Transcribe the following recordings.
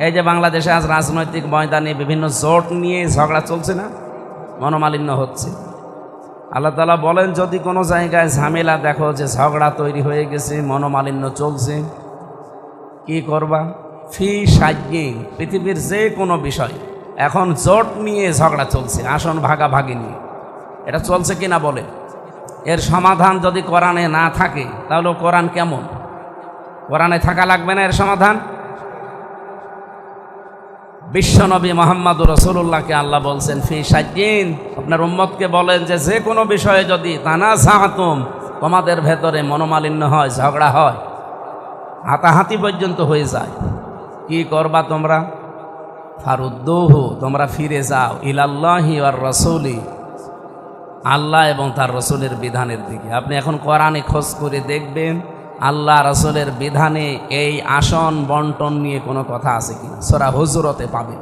এই যে বাংলাদেশে আজ রাজনৈতিক ময়দানে বিভিন্ন জোট নিয়ে ঝগড়া চলছে না, মনোমালিন্য হচ্ছে। আল্লাহ তাআলা বলেন, যদি কোনো জায়গায় ঝামেলা দেখো যে ঝগড়া তৈরি হয়ে গেছে, মনোমালিন্য চলছে, কি করবা? ফি সাজ্ঞে, পৃথিবীর যে কোনো বিষয় এখন জোট নিয়ে ঝগড়া চলছে, আসন ভাগাভাগি নিয়ে, এটা চলছে কিনা বলে। এর সমাধান যদি কোরআনে না থাকে তাহলে কোরআন কেমন? কোরআনে থাকা লাগবে না এর সমাধান? বিশ্বনবী মুহাম্মদুর রাসূলুল্লাহকে আল্লাহ বলছেন ফি সাজ্জিন, আপনার উম্মতকে বলেন যে যে কোনো বিষয়ে যদি তানাযাতুম, তোমাদের ভেতরে মনোমালিন্য হয়, ঝগড়া হয়, হাতাহাতি পর্যন্ত হয়ে যায়, কি করবা তোমরা? ফারুদ্দুহু, তোমরা ফিরে যাও ইলাল্লাহি ওয়ার রাসূলি, আল্লাহ এবং তার রসুলের বিধানের দিকে। আপনি এখন কোরআনে খোঁজ করে দেখবেন আল্লাহ রসুলের বিধানে এই আসন বন্টন নিয়ে কোনো কথা আছে কিনা। সূরা হুজুরতে পাবেন।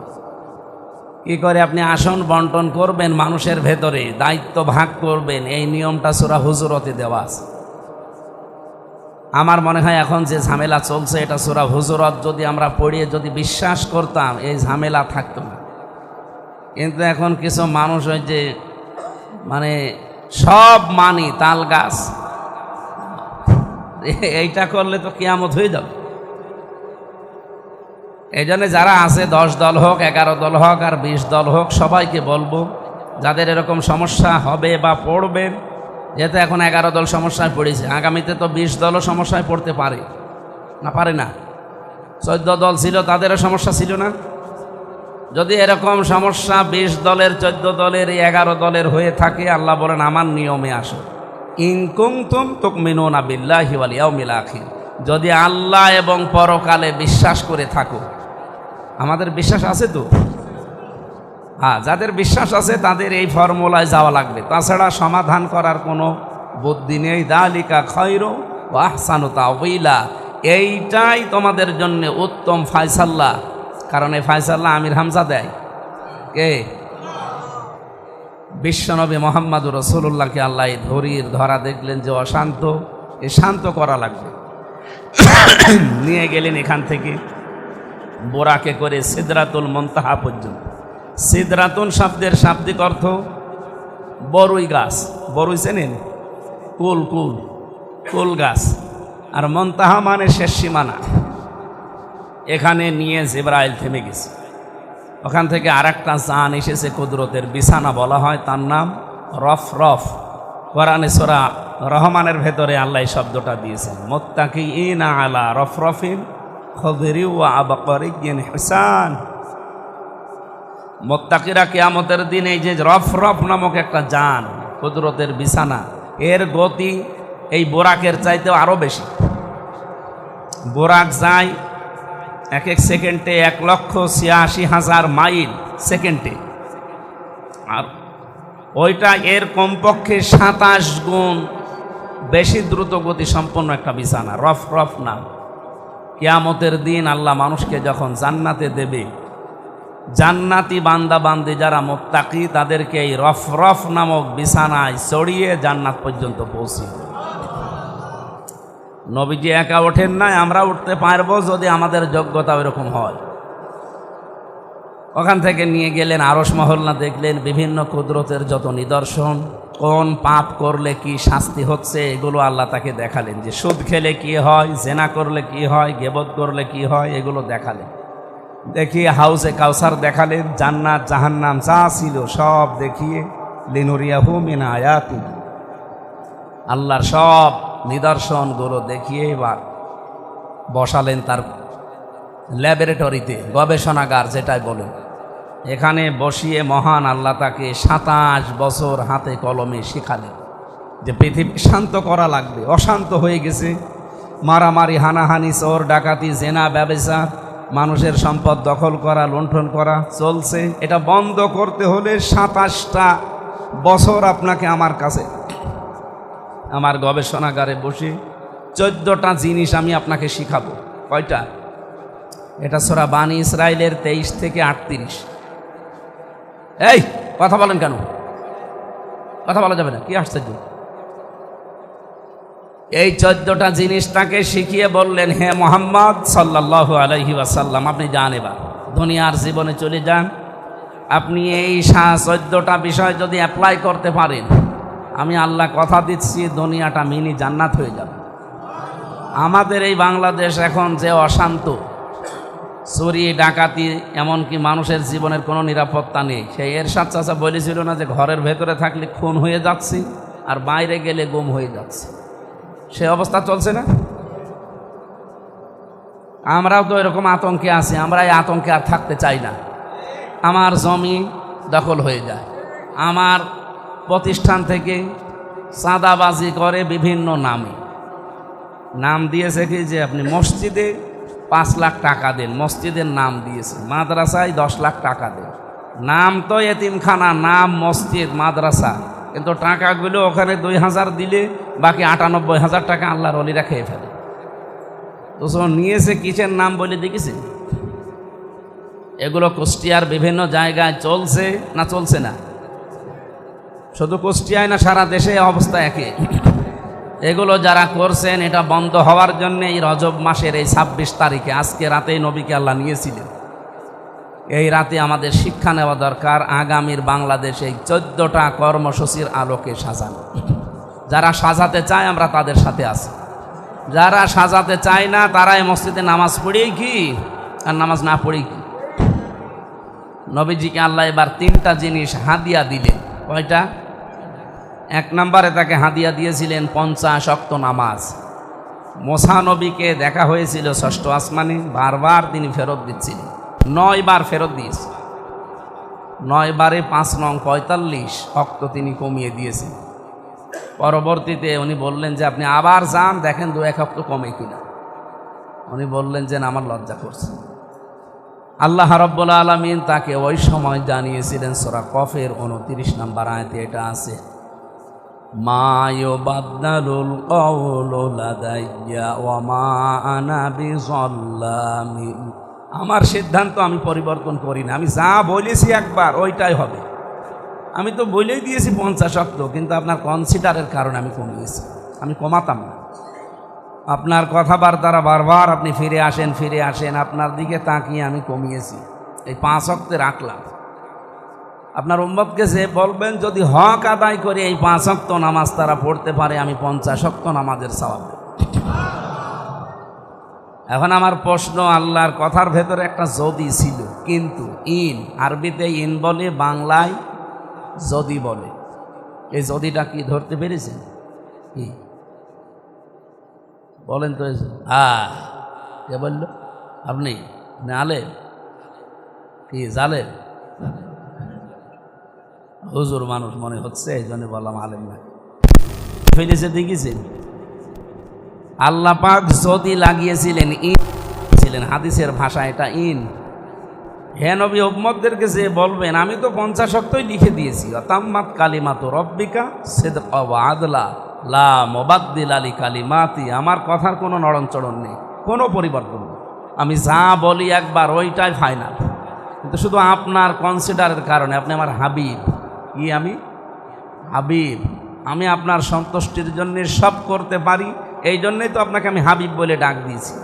কি করে আপনি আসন বন্টন করবেন, মানুষের ভেতরে দায়িত্ব ভাগ করবেন, এই নিয়মটা সূরা হুজুরতে দেওয়া আছে। আমার মনে হয় এখন যে ঝামেলা চলছে এটা সূরা হুজুরত যদি আমরা পড়িয়ে যদি বিশ্বাস করতাম এই ঝামেলা থাকতো না। কিন্তু এখন কিছু মানুষ ওই যে মানে সব মানি তাল গাছ, এইটা করলে তো কিয়ামত হয়ে যাবে। এই জন্য যারা আছে 10 দল হোক, 11 দল হোক আর 20 দল হোক, সবাইকে বলবো যাদের এরকম সমস্যা হবে বা পড়বে, যেহেতু এখন 11 দল সমস্যায় পড়েছে, আগামীতে তো 20 দলও সমস্যায় পড়তে পারে না, পারে না? 14 দল ছিল, তাদেরও সমস্যা ছিল না? যদি এরকম সমস্যা 20 দলের, 14 দলের, 11 দলের হয়ে থাকে, আল্লাহ বলেন আমার নিয়মে আসো, ইন কুনতুম তুমিনুনা বিল্লাহি ওয়াল ইয়াউমিল আখির, যদি আল্লাহ এবং পরকালে বিশ্বাস করে থাকো। আমাদের বিশ্বাস আছে তো? হ্যাঁ, যাদের বিশ্বাস আছে তাদের এই ফর্মুলায় যাওয়া লাগবে, তাছাড়া সমাধান করার কোনো বুদ্ধি নেই। যালিকা খায়রু ওয়া আহসানু তাওয়িলা, এইটাই তোমাদের জন্য উত্তম ফায়সালা। কারণ এই ফায়সালা আমির হামজা দেয় কে? বিশ্বনবী মুহাম্মদুর রাসূলুল্লাহকে আল্লাহ ধরা দেখলেন যে অশান্ত, এ শান্ত করা লাগবে। নিয়ে গেলেন এখান থেকে বোরাকে করে সিদরাতুল মুনতাহা পর্যন্ত। সিদরাতুন শব্দের শাব্দিক অর্থ বরুই গাছ, বরুই চেনেন? কুল, কুল, কুল গাছ। আর মুনতাহা মানে শেষ সীমানা। এখানে নিয়ে জিবরাইল থেমে গেছে। ওখান থেকে আরেকটা জান এসেছে, কুদরতের বিছানা বলা হয়, তার নাম রফরফ। কোরআনে সূরা রহমানের ভেতরে আল্লাহ এই শব্দটা দিয়েছেন, মুত্তাকিইনা আলা রফরফিন খুদরি ওয়া আবকারিয়্যিন হিসান। মুত্তাকিরা কিয়ামতের দিন এই যে রফরফ নামক একটা জান, কুদরতের বিছানা, এর গতি এই বোরাকের চাইতেও আরো বেশি। বোরাক যায় এক এক সেকেন্ডে 1,86,000 মাইল সেকেন্ডে, আর ওইটা এর কমপক্ষে 27 গুণ বেশি দ্রুত গতি সম্পন্ন একটা বিছানা, রফরফ নাম। কিয়ামতের দিন আল্লাহ মানুষকে যখন জান্নাতে দেবে, জান্নাতি বান্দা বান্দি যারা মুত্তাকি, তাদেরকে এই রফরফ নামক বিছানায় চড়িয়ে জান্নাত পর্যন্ত পৌঁছে। নবীজি একা ওঠেন নাই, আমরা উঠতে পারবো যদি আমাদের যোগ্যতা ওইরকম হয়। ওখান থেকে নিয়ে গেলেন আরশ মহল্লা, দেখলেন বিভিন্ন কুদরতের যত নিদর্শন, কোন পাপ করলে কি শাস্তি হচ্ছে এগুলো আল্লাহ তাকে দেখালেন। যে সুদ খেলে কি হয়, জেনা করলে কি হয়, গীবত করলে কি হয়, এগুলো দেখালেন। দেখিয়ে হাউজে কাউসার দেখালেন, জান্নাত জাহান্নাম যা ছিল সব দেখিয়ে লিনুরিয়াহু মিন আয়াতি, আল্লাহর সব নিদর্শনগুলো দেখিয়ে এবার বসালেন তার ল্যাবরেটরিতে, গবেষণাগার যেটাই বলেন। এখানে বসিয়ে মহান আল্লাহ তাকে 27 বছর হাতে কলমে শেখালেন যে পৃথিবী শান্ত করা লাগবে। অশান্ত হয়ে গেছে, মারামারি, হানাহানি, চোর ডাকাতি, জেনা, ব্যভিচার, মানুষের সম্পদ দখল করা, লুণ্ঠন করা চলছে। এটা বন্ধ করতে হলে 27টা বছর আপনাকে আমার কাছে, আমার গবেষণাগারে বসে 14টা জিনিস আমি আপনাকে শিখাবো। কয়টা? এটা সূরা বানী ইসরাইলের 23 থেকে 38। এই কথা বলেন কেন? কথা বলা যাবে না? কি আশ্চর্য! এই 14টা জিনিস তাকে শিখিয়ে বললেন, হে মোহাম্মদ সাল্লাল্লাহু আলাইহি ওয়াসাল্লাম, আপনি যান, এবার দুনিয়ার জীবনে চলে যান। আপনি এই 14টা বিষয় যদি অ্যাপ্লাই করতে পারেন, আমি আল্লাহ কথা দিচ্ছি দুনিয়াটা মিনি জান্নাত হয়ে যাবে। আমাদের এই বাংলাদেশ এখন যে অশান্ত, চুরি ডাকাতি, এমনকি মানুষের জীবনের কোনো নিরাপত্তা নেই। সেই এরশাদ চাচা বলেছিল না যে ঘরের ভেতরে থাকলে খুন হয়ে যাচ্ছি আর বাইরে গেলে গুম হয়ে যাচ্ছে, সে অবস্থা চলছে না? আমরাও তো এরকম আতঙ্কে আছি। আমরা এই আতঙ্কে আর থাকতে চাই না। আমার জমি দখল হয়ে যায়, আমার প্রতিষ্ঠান থেকে চাঁদাবাজি করে বিভিন্ন নামে। নাম দিয়েছে কি যে আপনি মসজিদে 5 লাখ টাকা দেন, মসজিদের নাম দিয়েছে, মাদ্রাসায় 10 লাখ টাকা দেন। নাম তো এতিমখানা, নাম মসজিদ মাদ্রাসা, কিন্তু টাকাগুলো ওখানে 2000 দিলে বাকি 98,000 টাকা আল্লাহর ওলিরা খেয়ে ফেলে। তো নিয়েছে কিসের নাম বলে দেখেছি? এগুলো কুষ্টিয়ার বিভিন্ন জায়গায় চলছে না চলছে না? শুধু কুষ্টিয়ায় না, সারা দেশে অবস্থা একই। এগুলো যারা করছেন এটা বন্ধ হওয়ার জন্য এই রজব মাসের এই 26 তারিখে, আজকে রাতেই নবীকে আল্লাহ নিয়েছিলেন। এই রাতে আমাদের শিক্ষা নেওয়া দরকার আগামীর বাংলাদেশে এই 14টা কর্মসূচির আলোকে সাজানো। যারা সাজাতে চায় আমরা তাদের সাথে আছি, যারা সাজাতে চায় না তারা এই মসজিদে নামাজ পড়েই কি আর নামাজ না পড়েই কি। নবীজিকে আল্লাহ এবার 3টা জিনিস হাদিয়া দিলেন। কয়টা? 1 নম্বরে তাকে হাদিয়া দিয়েছিলেন 50 ওয়াক্ত নামাজ। মুসা নবীকে দেখা হয়েছিল 6ষ্ঠ আসমানে, বারবার তিনি ফেরত দিচ্ছিলেন, 9 বার ফেরত দিয়েছে। 9 বারে 5 নং 45 ওয়াক্ত তিনি কমিয়ে দিয়েছেন। পরবর্তীতে উনি বললেন যে আপনি আবার যান, দেখেন 2-1 ওয়াক্ত কমে কিনা। উনি বললেন যে আমার লজ্জা করছে। আল্লাহ রাব্বুল আলামিন তাকে ওই সময় জানিয়েছিলেন, সূরা কফের 29 নম্বর আয়াতে এটা আছে, মা ইউবাদদালুল কওলু লাদাইয়া ওয়া মা আনা বিযাল্লামিন। আমার সিদ্ধান্ত আমি পরিবর্তন করি না, আমি যা বলেছি একবার ওইটাই হবে। আমি তো বলেই দিয়েছি 50 ওয়াক্ত, কিন্তু আপনার কনসিডারের কারণে আমি কমিয়েছি, আমি কমাতাম না। আপনার কথাবার্তারা বারবার আপনি ফিরে আসেন, আপনার দিকে তাকিয়ে আমি কমিয়েছি, এই 5 ওয়াক্তে রাখলাম। আপনার উম্মতকে যে বলবেন যদি হক আদায় করে এই 5 ওয়াক্ত নামাজ তারা পড়তে পারে, আমি 50 ওয়াক্ত নামাজের সওয়াব দেব। এখন আমার প্রশ্ন, আল্লাহর কথার ভেতরে একটা যদি ছিল, কিন্তু ইন, আরবিতে ইন বলে, বাংলায় যদি বলে। এই যদিটা কি ধরতে পেরেছেন? কি বলেন তো? হ্যাঁ, কে বলল? আপনি আলেম কি জালেম? হুজুর মানুষ মনে হচ্ছে, এই জন্য বললাম আলেম না। ফেলেছে দেখেছেন? আল্লাহ পাক যদি লাগিয়েছিলেন, ইন ছিলেন, হাদিসের ভাষা এটা ইন। হে নবী, উম্মতদেরকে যে বলবেন আমি তো 50 ওয়াক্তই লিখে দিয়েছি, তাম্মাত কালিমাতু রব্বিকা সিদকা ওয়া আদলা লা মুবাদদিলা লিকালিমাতি। আমার কথার কোনো নড়নচড়ন নেই, কোনো পরিবর্তন নেই। আমি যা বলি একবার ওইটাই ফাইনাল। কিন্তু শুধু আপনার কনসিডারের কারণে, আপনি আমার হাবিব। কি আমি হাবিব? আমি আপনার সন্তুষ্টির জন্য সব করতে পারি, এই জন্যই তো আপনাকে আমি হাবিব বলে ডাক দিয়েছি।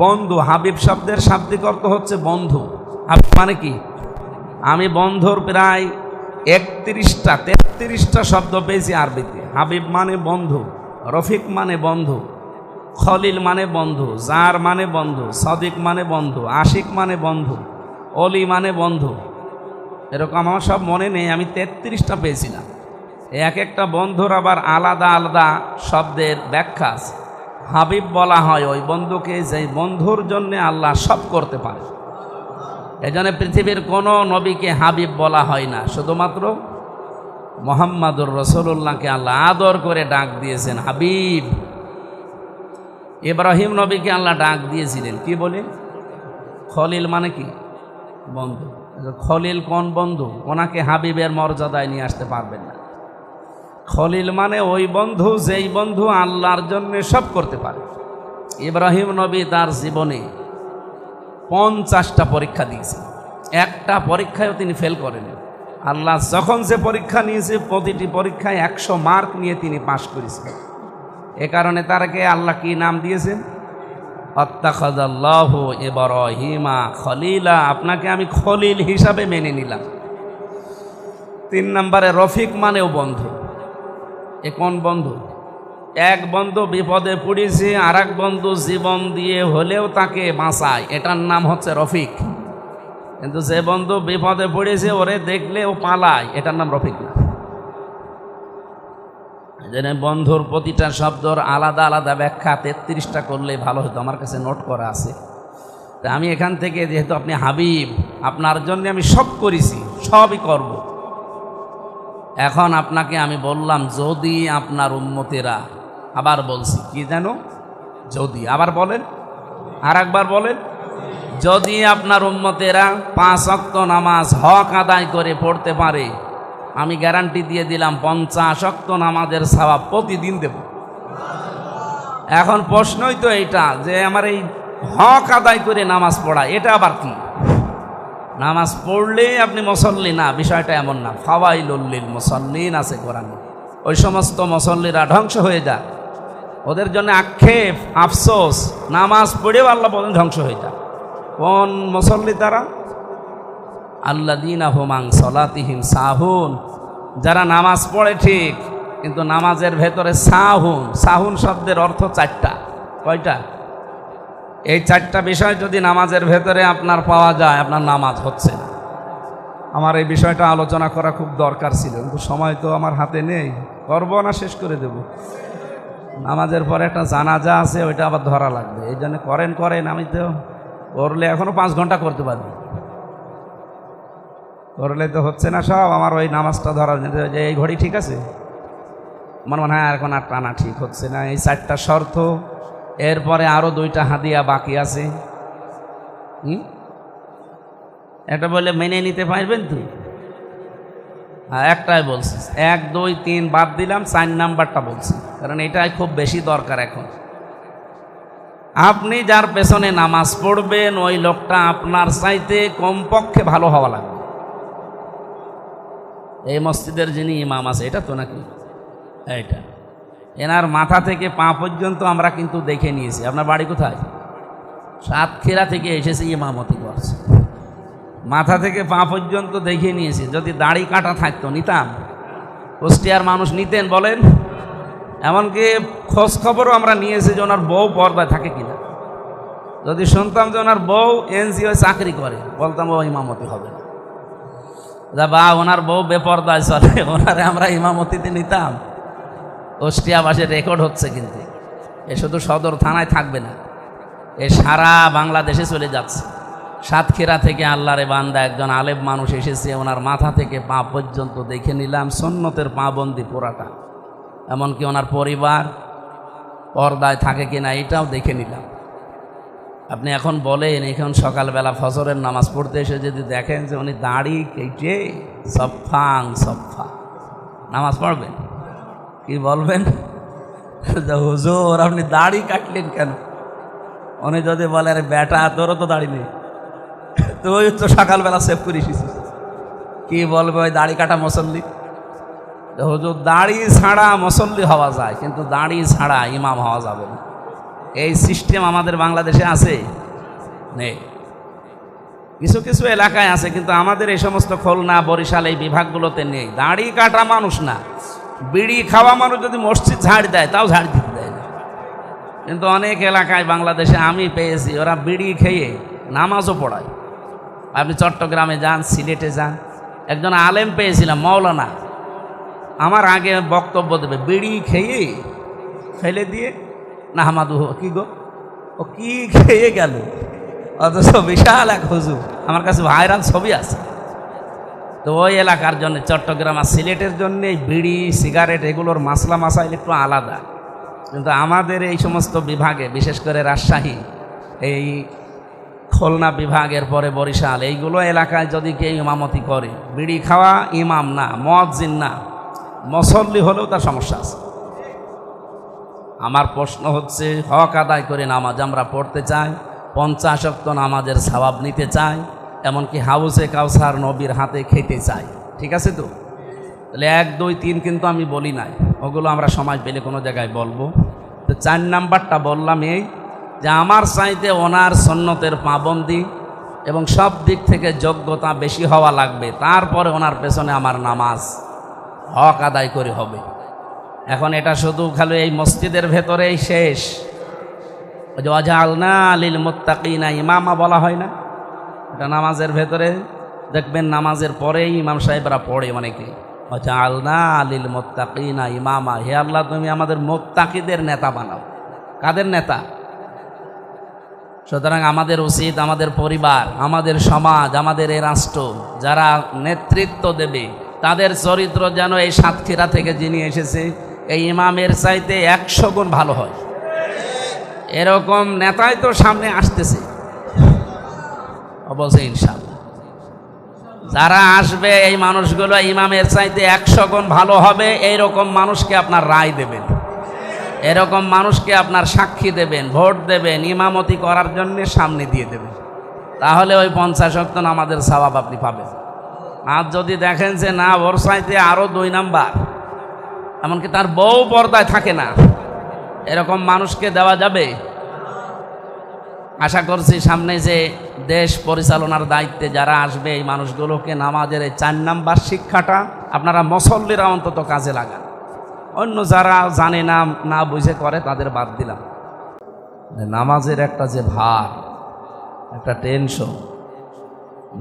বন্ধু, হাবিব শব্দের শাব্দিক অর্থ হচ্ছে বন্ধু। হাবিব মানে কি? আমি বন্ধুর প্রায় 33টা শব্দ পেয়েছি আরবিতে। হাবিব মানে বন্ধু, রফিক মানে বন্ধু, খলিল মানে বন্ধু, জার মানে বন্ধু, সদিক মানে বন্ধু, আশিক মানে বন্ধু, অলি মানে বন্ধু। এরকম আমার সব মনে নেই, আমি 33টা পেয়েছিলাম। এক একটা বন্ধুর আবার আলাদা আলাদা শব্দের ব্যাখ্যা আছে। হাবিব বলা হয় ওই বন্ধুকে যে বন্ধুর জন্য আল্লাহ সব করতে পারে। এজন্য পৃথিবীর কোনো নবীকে হাবিব বলা হয় না, শুধুমাত্র মুহাম্মাদুর রাসূলুল্লাহকে আল্লাহ আদর করে ডাক দিয়েছেন হাবিব। ইব্রাহিম নবীকে আল্লাহ ডাক দিয়েছিলেন কি বলে? খলিল মানে কি? বন্ধু। খলিল কোন বন্ধু? ওনাকে হাবিবের মর্যাদায় নিয়ে আসতে পারবেন না। খলিল মানে ওই বন্ধু যেই বন্ধু আল্লাহর জন্য সব করতে পারে। ইব্রাহিম নবী তার জীবনে 50টা পরীক্ষা দিয়েছেন, একটা পরীক্ষায়ও তিনি ফেল করেনি। আল্লাহ যখন যে পরীক্ষা নিয়েছে প্রতিটি পরীক্ষায় 100 মার্ক নিয়ে তিনি পাশ করেছিলেন। এ কারণে তারকে আল্লাহ কি নাম দিয়েছেন? আত্তাখাযাল্লাহু ইব্রাহিমা খলিলা, আপনাকে আমি খলিল হিসাবে মেনে নিলাম। 3 নম্বরে রফিক মানেও বন্ধু। এ কোন বন্ধু? এক বন্ধু বিপদে পড়েছে, আর এক বন্ধু জীবন দিয়ে হলেও তাকে বাঁচায়, এটার নাম হচ্ছে রফিক। কিন্তু যে বন্ধু বিপদে পড়েছে ওরে দেখলে ও পালায়, এটার নাম রফিক না। যেন বন্ধুর প্রতিটা শব্দর আলাদা আলাদা ব্যাখ্যা 33টা করলে ভালো হতো, আমার কাছে নোট করা আছে। তা আমি এখান থেকে, যেহেতু আপনি হাবিব, আপনার জন্য আমি সব করেছি, সবই করব। এখন আপনাকে আমি বললাম, যদি আপনার উম্মতেরা, আবার বলছি কি জানো, যদি, আবার বলেন, আর একবার বলেন, যদি আপনার উম্মতেরা 5 ওয়াক্ত নামাজ হক আদায় করে পড়তে পারে, আমি গ্যারান্টি দিয়ে দিলাম 50 ওয়াক্ত নামাজের সওয়াব প্রতিদিন দেব। এখন প্রশ্নই তো এইটা যে আমার এই হক আদায় করে নামাজ পড়া, এটা আবার কি? নামাজ পড়লে আপনি মুসল্লি না, বিষয়টা এমন না। ফাওয়াইলুল লিল মুসাল্লিন আছে কোরআনে, ওই সমস্ত মুসল্লিরা ধ্বংস হয়ে যায়, ওদের জন্য আক্ষেপ, আফসোস, নামাজ পড়েও আল্লাহ বলেন ধ্বংস হয়ে যায়। কোন মুসল্লি তারা? আল্লাযীনা হুম আন সালাতিহিম সাহুন, যারা নামাজ পড়ে ঠিক, কিন্তু নামাজের ভেতরে সাহুন, সাহুন শব্দের অর্থ 4টা। কয়টা? এই 4টা বিষয় যদি নামাজের ভেতরে আপনার পাওয়া যায়, আপনার নামাজ হচ্ছে না। আমার এই বিষয়টা আলোচনা করা খুব দরকার ছিল, কিন্তু সময় তো আমার হাতে নেই। করবো না শেষ করে দেব। নামাজের পরে একটা জানাজা আছে, ওইটা আবার ধরা লাগবে, এই জন্য করেন। আমি তো করলে এখনো 5 ঘন্টা করতে পারবো, করলে তো হচ্ছে না সব। আমার ওই নামাজটা ধরা, যে এই ঘড়ি ঠিক আছে, আমার মনে হয় এখন আর টানা ঠিক হচ্ছে না। এই 4টা শর্ত, এরপরে আরও 2টা হাদিয়া বাকি আছে। এটা বলে মেনে নিতে পারবেন তো? একটাই বলছি, 1, 2, 3 বাদ দিলাম, 4 নাম্বারটা বলছি, কারণ এটাই খুব বেশি দরকার এখন। আপনি যার পেছনে নামাজ পড়বেন, ওই লোকটা আপনার চাইতে কমপক্ষে ভালো হওয়া লাগবে। এই মসজিদের যিনি ইমাম আছে, এটা তো নাকি এইটা, এনার মাথা থেকে পা পর্যন্ত আমরা কিন্তু দেখে নিয়েছি। আপনার বাড়ি কোথায়? সাতক্ষীরা থেকে এসেছে ইমামতি করছে, মাথা থেকে পা পর্যন্ত দেখে নিয়েছি। যদি দাড়ি কাটা থাকতো নিতাম? কুষ্টিয়ার মানুষ নিতেন বলেন? এমনকি খোঁজ খবরও আমরা নিয়েছি যে ওনার বউ পর্দায় থাকে কিনা। যদি শুনতাম যে ওনার বউ এনজিও চাকরি করে, বলতাম ও ইমামতি হবে না। বা ওনার বউ বেপর্দায় চলে, ওনারে আমরা ইমামতিতে নিতাম। কুষ্টিয়াবাসীর রেকর্ড হচ্ছে, কিন্তু এ শুধু সদর থানায় থাকবে না, এ সারা বাংলাদেশে চলে যাচ্ছে। সাতক্ষীরা থেকে আল্লাহরে বান্দা একজন আলেম মানুষ এসেছে, ওনার মাথা থেকে পা পর্যন্ত দেখে নিলাম, সুন্নতের পাবন্দি পুরাটা। এমনকি ওনার পরিবার পর্দায় থাকে কিনা এটাও দেখে নিলাম। আপনি এখন বলেন, এখন সকালবেলা ফজরের নামাজ পড়তে এসে যদি দেখেন যে উনি দাড়ি কেটে সফা নামাজ পড়বেন, কি বলবেন? হুজুর আপনি দাড়ি কাটলেন কেন? উনি যদি বলে, আরে বেটা তোরও তো দাড়ি নেই, তুই তো সকালবেলা সেভ করিস, কি বলবে ওই দাড়ি কাটা মুসল্লি? হুজুর দাড়ি ছাড়া মুসল্লি হওয়া যায়, কিন্তু দাড়ি ছাড়া ইমাম হওয়া যাবে না। এই সিস্টেম আমাদের বাংলাদেশে আছে? নেই। কিছু কিছু এলাকায় আছে, কিন্তু আমাদের এই সমস্ত খুলনা, বরিশাল এই বিভাগগুলোতে নেই। দাড়ি কাটা মানুষ না, বিড়ি খাওয়া মানুষ যদি মসজিদ ঝাড় দেয়, তাও ঝাড় দিতে দেয় না। কিন্তু অনেক এলাকায় বাংলাদেশে আমি পেয়েছি, ওরা বিড়ি খেয়ে নামাজও পড়ায়। আপনি চট্টগ্রামে যান, সিলেটে যান, একজন আলেম পেয়েছিলাম, মৌলানা, আমার আগে বক্তব্য দেবে, বিড়ি খেয়ে ফেলে দিয়ে না হামাদু, কি গো ও কি খেয়ে গেল, অথচ বিশাল এক হুজুর, আমার কাছে ভাইরাল ছবি আছে। তো ওই এলাকার জন্য, চট্টগ্রাম আর সিলেটের জন্য বিড়ি সিগারেট এগুলোর মাসলা মাসাইল একটু আলাদা। কিন্তু আমাদের এই সমস্ত বিভাগে, বিশেষ করে রাজশাহী, এই খুলনা বিভাগের পরে বরিশাল, এইগুলো এলাকায় যদি কেউ ইমামতি করে, বিড়ি খাওয়া ইমাম না, মুয়াজ্জিন না, মুসল্লি হলেও তার সমস্যা আছে। আমার প্রশ্ন হচ্ছে, হক আদায় করে নামাজ আমরা পড়তে চাই, 50 ওয়াক্ত নামাজের সওয়াব নিতে চাই, এমনকি হাউসে কাউসার নবীর হাতে খেতে চাই, ঠিক আছে তো? তাহলে 1, 2, 3 কিন্তু আমি বলি নাই, ওগুলো আমরা সময় পেলে কোনো জায়গায় বলবো। তো 4 নাম্বারটা বললাম এই যে আমার চাইতে ওনার সুন্নতের পাবন্দি এবং সব দিক থেকে যোগ্যতা বেশি হওয়া লাগবে, তারপরে ওনার পেছনে আমার নামাজ হক আদায় করে হবে। এখন এটা শুধু খালি এই মসজিদের ভেতরেই শেষ। ওই যে ওয়াজআলনা লিল মুত্তাকিনা ইমামা বলা হয় না, এটা নামাজের ভেতরে দেখবেন নামাজের পরেই ইমাম সাহেবরা পড়ে অনেকে, ওয়াজআলনা লিল মুত্তাকিনা ইমামা, হে আল্লাহ তুমি আমাদের মুত্তাকিদের নেতা বানাও। কাদের নেতা? সুতরাং আমাদের উচিত আমাদের পরিবার, আমাদের সমাজ, আমাদের এই রাষ্ট্র যারা নেতৃত্ব দেবে তাদের চরিত্র যেন এই সাতক্ষীরা থেকে যিনি এসেছে এই ইমামের চাইতে 100 গুণ ভালো হয়। এরকম নেতাই তো সামনে আসতেছে অবশ্যই ইনশাআল্লাহ। যারা আসবে এই মানুষগুলো ইমামের চাইতে 100 গুণ ভালো হবে, এইরকম মানুষকে আপনার রায় দেবেন, এরকম মানুষকে আপনার সাক্ষী দেবেন, ভোট দেবেন, ইমামতি করার জন্য সামনে দিয়ে দেবেন। তাহলে ওই 50 ওয়াক্ত নামাজের সওয়াব আপনি পাবেন। আর যদি দেখেন যে না ওর চাইতে আরও 2 নাম্বার, এমনকি তার বউ পর্দায় থাকে না, এরকম মানুষকে দেওয়া যাবে? আশা করছি সামনে যে দেশ পরিচালনার দায়িত্বে যারা আসবে এই মানুষগুলোকে নামাজের এই 4 নাম্বার শিক্ষাটা আপনারা মুসল্লিরা অন্তত কাজে লাগান। অন্য যারা জানে না, না বুঝে করে তাদের বাদ দিলাম। নামাজের একটা যে ভার, একটা টেনশন,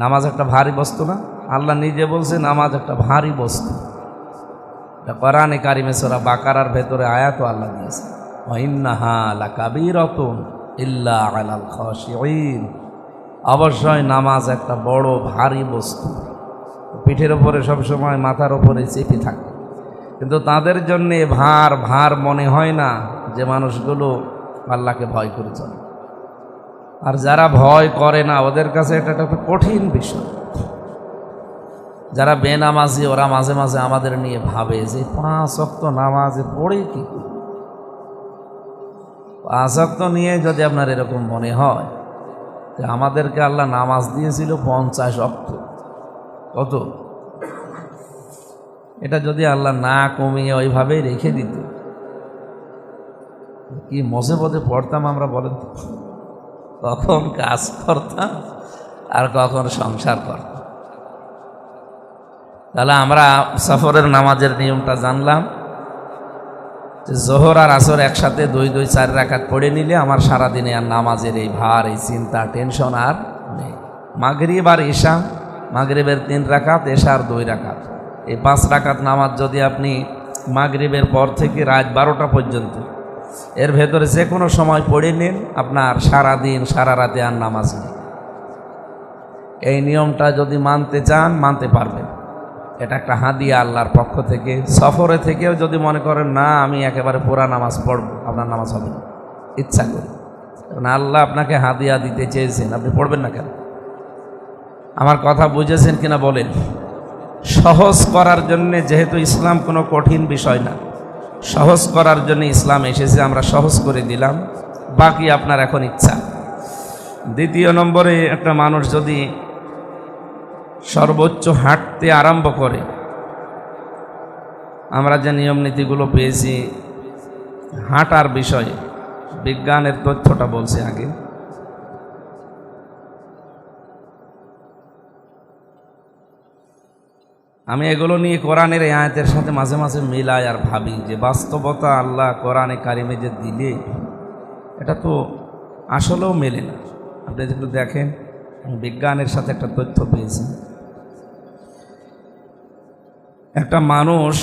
নামাজ একটা ভারী বস্তু না? আল্লাহ নিজে বলছে নামাজ একটা ভারী বস্তু। কোরআনে কারিমে সূরা বাকারার ভেতরে আয়াতও আল্লাহ দিয়েছে, ওয়া ইন্নাহা লাকাবীরাতুন ইল্লা আলাল খাশিঈন, অবশ্যই নামাজ একটা বড় ভারী বস্তু, পিঠের ওপরে সবসময় মাথার ওপরে চেপে থাকে। কিন্তু তাদের জন্য ভার ভার মনে হয় না যে মানুষগুলো আল্লাহকে ভয় করে চলে। আর যারা ভয় করে না ওদের কাছে এটা একটা কঠিন বিষয়। যারা বেনামাজি ওরা মাঝে মাঝে আমাদের নিয়ে ভাবে যে 5 ওয়াক্ত নামাজে পড়ে কি, 5 ওয়াক্ত নিয়ে যদি আপনার এরকম মনে হয় যে আমাদেরকে আল্লাহ নামাজ দিয়েছিল 50 ওয়াক্ত, কত? এটা যদি আল্লাহ না কমিয়ে ওইভাবেই রেখে দিত, কি মুসিবতে পড়তাম আমরা বলেন তো? কখন কাজ করতাম আর কখন সংসার করতাম। তাহলে আমরা সফরের নামাজের নিয়মটা জানলাম যে জোহর আর আসর একসাথে 2 4 রাকাত পড়ে নিলে আমার সারাদিনে আর নামাজের এই ভার, এই চিন্তা, টেনশন আর নেই। মাগরিব আর ঈশা, মাগরিবের 3 রাকাত, এশার 2 রাকাত, এই 5 রাকাত নামাজ যদি আপনি মাগরিবের পর থেকে রাত 12টা পর্যন্ত এর ভেতরে যে কোনো সময় পড়ে নিন, আপনার সারাদিন সারা রাতে আর নামাজ নেই। এই নিয়মটা যদি মানতে চান মানতে পারবেন, এটা একটা হাদিয়া আল্লাহর পক্ষ থেকে। সফরে থেকেও যদি মনে করেন না আমি একেবারে পুরা নামাজ পড়ব, আপনার নামাজ হবে না, ইচ্ছা করে। কারণ আল্লাহ আপনাকে হাদিয়া দিতে চেয়েছেন, আপনি পড়বেন না কেন? আমার কথা বুঝেছেন কিনা বলেন? সহজ করার জন্য, যেহেতু ইসলাম কোনো কঠিন বিষয় না, সহজ করার জন্য ইসলাম এসেছে, আমরা সহজ করে দিলাম, বাকি আপনার এখন ইচ্ছা। দ্বিতীয় নম্বরে, একটা মানুষ যদি সর্বোচ্চ হাঁটতে আরম্ভ করে, আমরা যে নিয়ম নীতিগুলো পেয়েছি হাঁটার বিষয়ে, বিজ্ঞানের তথ্যটা বলছে আগে। আমি এগুলো নিয়ে কোরআনের এই আয়াতের সাথে মাঝে মাঝে মিলাই আর ভাবি যে বাস্তবতা আল্লাহ কোরআনে কারিমে যে দিলে এটা তো আসলেও মেলে না। আপনি একটু দেখেন, বিজ্ঞানের সাথে একটা তথ্য পেয়েছি। একটা মানুষ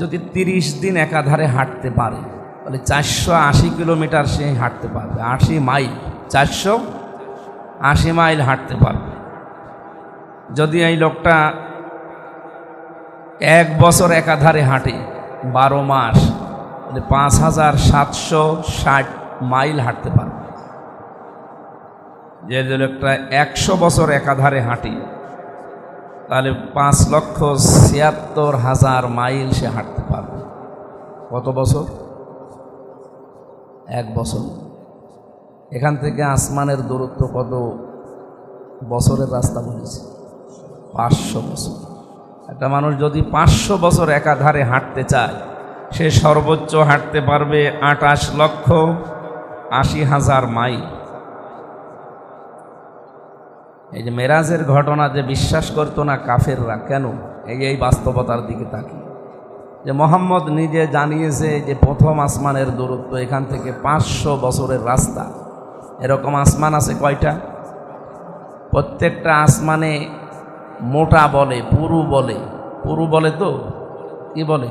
যদি 30 দিন একাধারে হাঁটতে পারে তাহলে 480 কিলোমিটার সে হাঁটতে পারবে, 80 মাইল, 480 মাইল হাঁটতে পারবে। যদি এই লোকটা 1 বছর একাধারে হাঁটে 12 মাস, তাহলে 5760 মাইল হাঁটতে পারবে। যে লোকটা 100 বছর একাধারে হাঁটে তাহলে 5,76,000 মাইল সে হাঁটতে পারবে। কত বছর? 1 বছর। এখান থেকে আসমানের দূরত্ব কত বছরের রাস্তা বলেছে? 500 বছর। একটা মানুষ যদি 500 বছর একাধারে হাঁটতে চায়, সে সর্বোচ্চ হাঁটতে পারবে 28,80,000 মাইল। এই যে মেরাজের ঘটনা যে বিশ্বাস করতো না কাফেররা, কেন? এই বাস্তবতার দিকে তাকি যে মোহাম্মদ নিজে জানিয়েছে যে প্রথম আসমানের দূরত্ব এখান থেকে 500 বছরের রাস্তা। এরকম আসমান আছে কয়টা? প্রত্যেকটা আসমানে মোটা বলে, পুরু বলে। পুরু বলে তো কি বলে?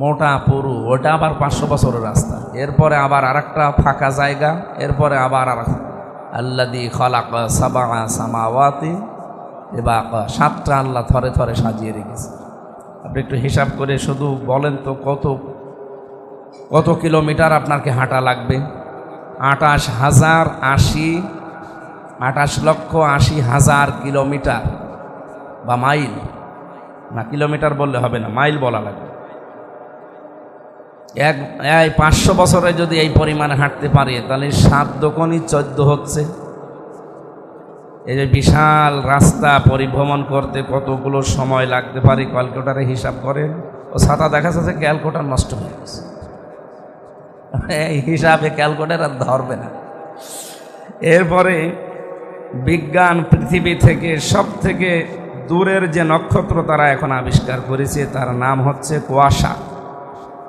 মোটা পুরু, ওটা আবার 500 বছরের রাস্তা। এরপরে আবার আরেকটা ফাঁকা জায়গা, এরপরে আবার আল্লাযী খালাকা সাবআ সামাওয়াতি তিবাকা, 7টা আল্লাহ থরে থরে সাজিয়ে রেখেছে। আপনি একটু হিসাব করে শুধু বলেন তো কত কিলোমিটার আপনাকে হাঁটা লাগবে? 28,80,000 কিলোমিটার বা মাইল। না, কিলোমিটার বললে হবে না, মাইল বলা লাগবে। 500 বছরে যদি এই পরিমাণে হাঁটতে পারে তাহলে 7 দোকানই 14 হচ্ছে। এই যে বিশাল রাস্তা পরিভ্রমণ করতে কতগুলো সময় লাগতে পারে ক্যালকুলেটরে হিসাব করেন। ও ছাতা দেখা যাচ্ছে ক্যালকুলেটর নষ্ট হয়ে গেছে, এই হিসাবে ক্যালকুলেটর আর ধরবে না। এরপরে বিজ্ঞান পৃথিবী থেকে সব থেকে দূরের যে নক্ষত্র তারা এখন আবিষ্কার করেছে তার নাম হচ্ছে কুয়াশা।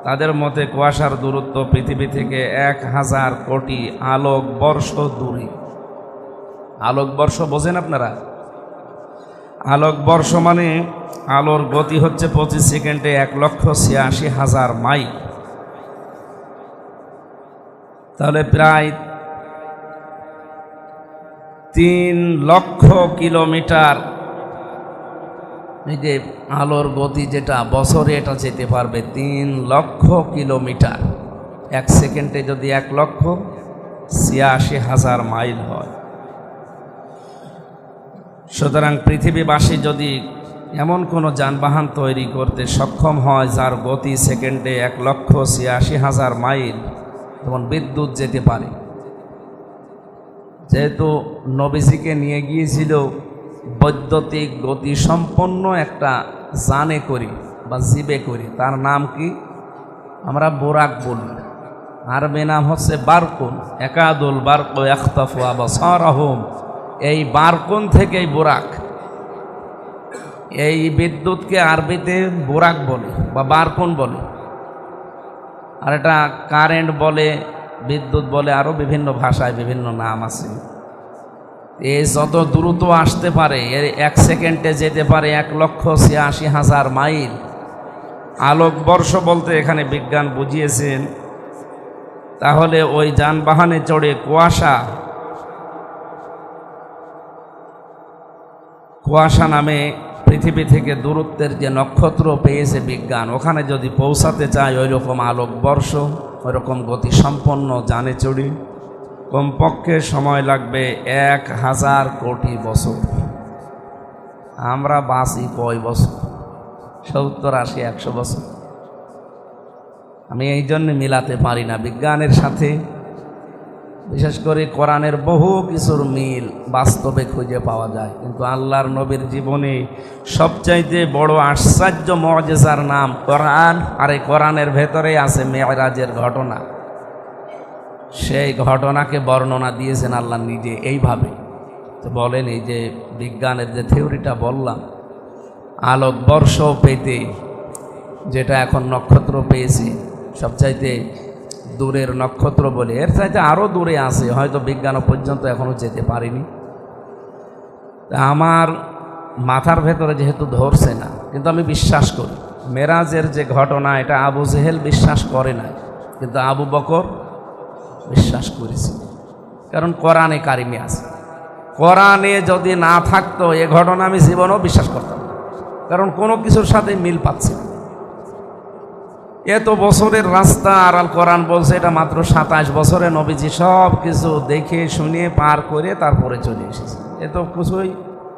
তাদের মতে কুয়াশার দূরত্ব পৃথিবী থেকে 1000 কোটি আলোকবর্ষ দূরে। আলোকবর্ষ বোঝেন আপনারা? আলোকবর্ষ মানে আলোর গতি হচ্ছে 25 সেকেন্ডে 1,86,000 মাইল। তাহলে প্রায় 3 লক্ষ কিলোমিটার। এই যে আলোর গতি যেটা বছরে এটা যেতে পারবে 3 লক্ষ কিলোমিটার। 1 সেকেন্ডে যদি 1,86,000 মাইল হয়, সুতরাং পৃথিবীবাসী যদি এমন কোনো যানবাহন তৈরি করতে সক্ষম হয় যার গতি সেকেন্ডে 1,86,000 মাইল, তখন বিদ্যুৎ যেতে পারে। যেহেতু নবীজিকে নিয়ে গিয়েছিল বৈদ্যুতিক গতি সম্পন্ন একটা জানে করি বা জীবে করি, তার নাম কি? আমরা বোরাক বলি, আরবি নাম হচ্ছে বারকুন। একাদুল বারক ইয়াখতাফু আবসারহুম, এই বারকুন থেকেই বোরাক। এই বিদ্যুৎকে আরবিতে বোরাক বলে বা বারকুন বলে, আর এটা কারেন্ট বলে, বিদ্যুৎ বলে, আরও বিভিন্ন ভাষায় বিভিন্ন নাম আছে। এই যত দ্রুত আসতে পারে, এর 1 সেকেন্ডে যেতে পারে 1,86,000 মাইল। আলোকবর্ষ বলতে এখানে বিজ্ঞান বুঝিয়েছেন। তাহলে ওই যানবাহনে চড়ে কুয়াশা নামে পৃথিবী থেকে দূরত্বের যে নক্ষত্র পেয়েছে বিজ্ঞান, ওখানে যদি পৌঁছাতে চায় ওই রকম আলোকবর্ষ, ওই রকম গতিসম্পন্ন যানে চড়ি, কমপক্ষে সময় লাগবে 1000 কোটি বছর। আমরা বাঁচি কয় বছর? 70, 80, 100 বছর। আমি এই জন্য মিলাতে পারি না বিজ্ঞানের সাথে। বিশেষ করে কোরআনের বহু কিছুর মিল বাস্তবে খুঁজে পাওয়া যায়, কিন্তু আল্লাহর নবীর জীবনে সবচাইতে বড় আশ্চর্য মুআজিজার নাম কোরআন। আর এই কোরআনের ভেতরে আছে মেরাজের ঘটনা। সেই ঘটনাকে বর্ণনা দিয়েছেন আল্লাহ নিজে এইভাবে। তো বলেন, এই যে বিজ্ঞানের যে থিওরিটা বললাম, আলোকবর্ষ পেতে যেটা এখন নক্ষত্র পেয়েছি, সবচাইতে দূরের নক্ষত্র বলে, এর চাইতে আরও দূরে আছে, হয়তো বিজ্ঞান পর্যন্ত এখনও যেতে পারিনি। আমার মাথার ভেতরে যেহেতু ধরছে না, কিন্তু আমি বিশ্বাস করি মেরাজের যে ঘটনা, এটা আবু জেহেল বিশ্বাস করে না, কিন্তু আবু বকর বিশ্বাস করেছি। কারণ কোরআনে কারিমে আছে। কোরআনে যদি না থাকতো এ ঘটনা আমি জীবনেও বিশ্বাস করতাম না, কারণ কোনো কিছুর সাথে মিল পাচ্ছি না। এত বছরের রাস্তা, আর আল কোরআন বলছে এটা মাত্র 27 বছরে নবীজি সব কিছু দেখে শুনে পার করে তারপরে চলে এসেছে। এত কিছুই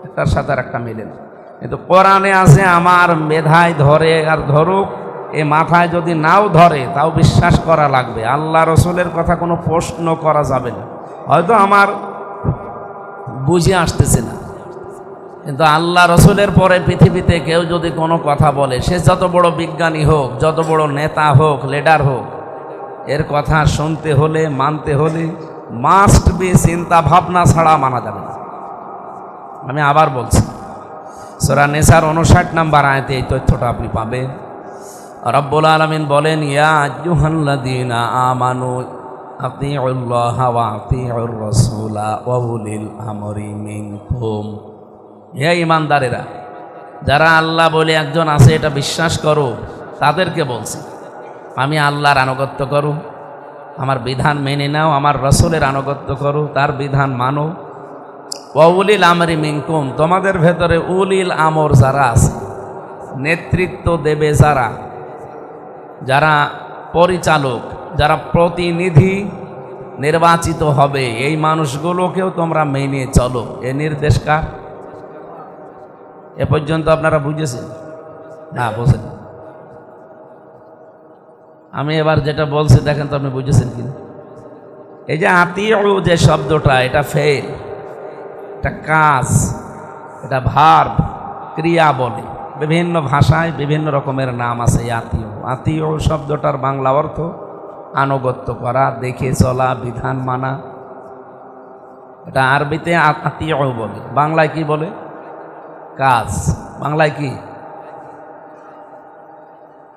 একটার সাথে আর একটা মিলে না। কিন্তু কোরআনে আছে, আমার মেধায় ধরে আর ধরুক, এ মাথায় যদি নাও ধরে তাও বিশ্বাস করা লাগবে। আল্লাহ রসুলের কথা কোনো প্রশ্ন করা যাবে না। হয়তো আমার বুঝে আসতেছে না, কিন্তু আল্লাহ রসুলের পরে পৃথিবীতে কেউ যদি কোনো কথা বলে, সে যত বড় বিজ্ঞানী হোক, যত বড় নেতা হোক, লিডার হোক, এর কথা শুনতে হলে, মানতে হলে মাস্ট বি চিন্তা ভাবনা ছাড়া মানা যাবে না। আমি আবার বলছি, সূরা নিসার 59 নম্বর আয়াতে এই তথ্যটা আপনি পাবেন। রব্বুল আলামিন বলেন, ইয়া আইয়ুহাল্লাযীনা আমানু আতিউল্লাহা ওয়া আতিউর রাসূলা ওয়া উলিল আমরি মিনকুম। হে ঈমানদারেরা, যারা আল্লাহ বলে একজন আছে এটা বিশ্বাস করো, তাদেরকে বলছি আমি আল্লাহর আনুগত্য করো, আমার বিধান মেনে নাও, আমার রাসূলের আনুগত্য করো, তার বিধান মানো। ওয়া উলিল আমরি মিনকুম, তোমাদের ভেতরে উলিল আমর যারা আছে, নেতৃত্ব দেবে যারা, যারা পরিচালক, যারা প্রতিনিধি নির্বাচিত হবে, এই মানুষগুলোকেও তোমরা মেনে চলো। এ নির্দেশ কার? এ পর্যন্ত আপনারা বুঝেছেন না? বোঝেন? আমি এবার যেটা বলছি দেখেন তো আপনি বুঝেছেন কিনা। এই যে আতিউ যে শব্দটা, এটা ফেল, এটা কাজ, এটা ভার্ব, ক্রিয়া বলে। বিভিন্ন ভাষায় বিভিন্ন রকমের নাম আছে আতিউ। আতিউ শব্দটার বাংলা অর্থ আনুগত্য করা, দেখে চলা, বিধান মানা। এটা আরবিতে আতিউ বলে, বাংলায় কি বলে? কাজ। বাংলায় কি?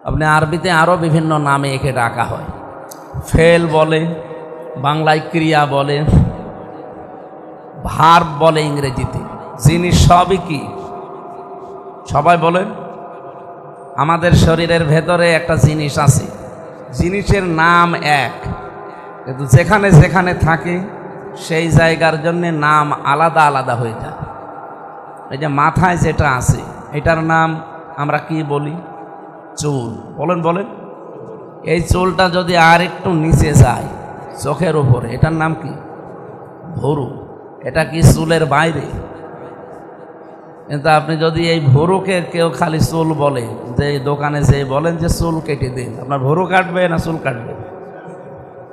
আপনি আরবিতে আরও বিভিন্ন নামে একে ডাকা হয়। ফেল বলে, বাংলায় ক্রিয়া বলে, ভার্ব বলে ইংরেজিতে। জিনিস সবই কি? সবাই বলেন। আমাদের শরীরের ভেতরে একটা জিনিস আছে, জিনিসের নাম এক, কিন্তু যেখানে যেখানে থাকে সেই জায়গার জন্য নাম আলাদা আলাদা হয়ে যায়। এই যে মাথায় যেটা আছে, এটার নাম আমরা কি বলি? চুল। বলেন বলেন। এই চুলটা যদি আর একটু নিচে যায় চোখের উপরে, এটার নাম কি? ভুরু। এটা কি চুলের বাইরে? কিন্তু আপনি যদি এই ভুরুকে কেউ খালি চুল বলে, যে দোকানে যে বলেন যে চুল কেটে দিন, আপনার ভুরু কাটবে না চুল কাটবে?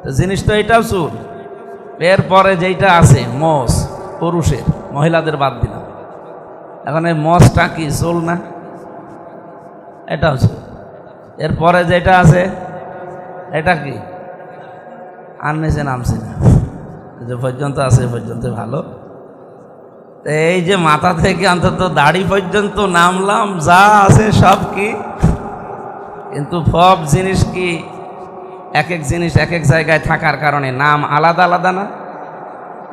তো জিনিস তো এটাও চুল। এরপরে যেইটা আছে মোষ, পুরুষের, মহিলাদের বাদ দিলাম। এখন এই মোষটা কি চুল না? এটাও চুল। এরপরে যেটা আছে এটা কি? আর নিচে নামছে না, যে পর্যন্ত আছে পর্যন্ত ভালো। এই যে মাথা থেকে অন্তত দাড়ি পর্যন্ত নামলাম, যা আছে সব কি? কিন্তু সব জিনিস কি এক এক জিনিস এক এক জায়গায় থাকার কারণে নাম আলাদা আলাদা না?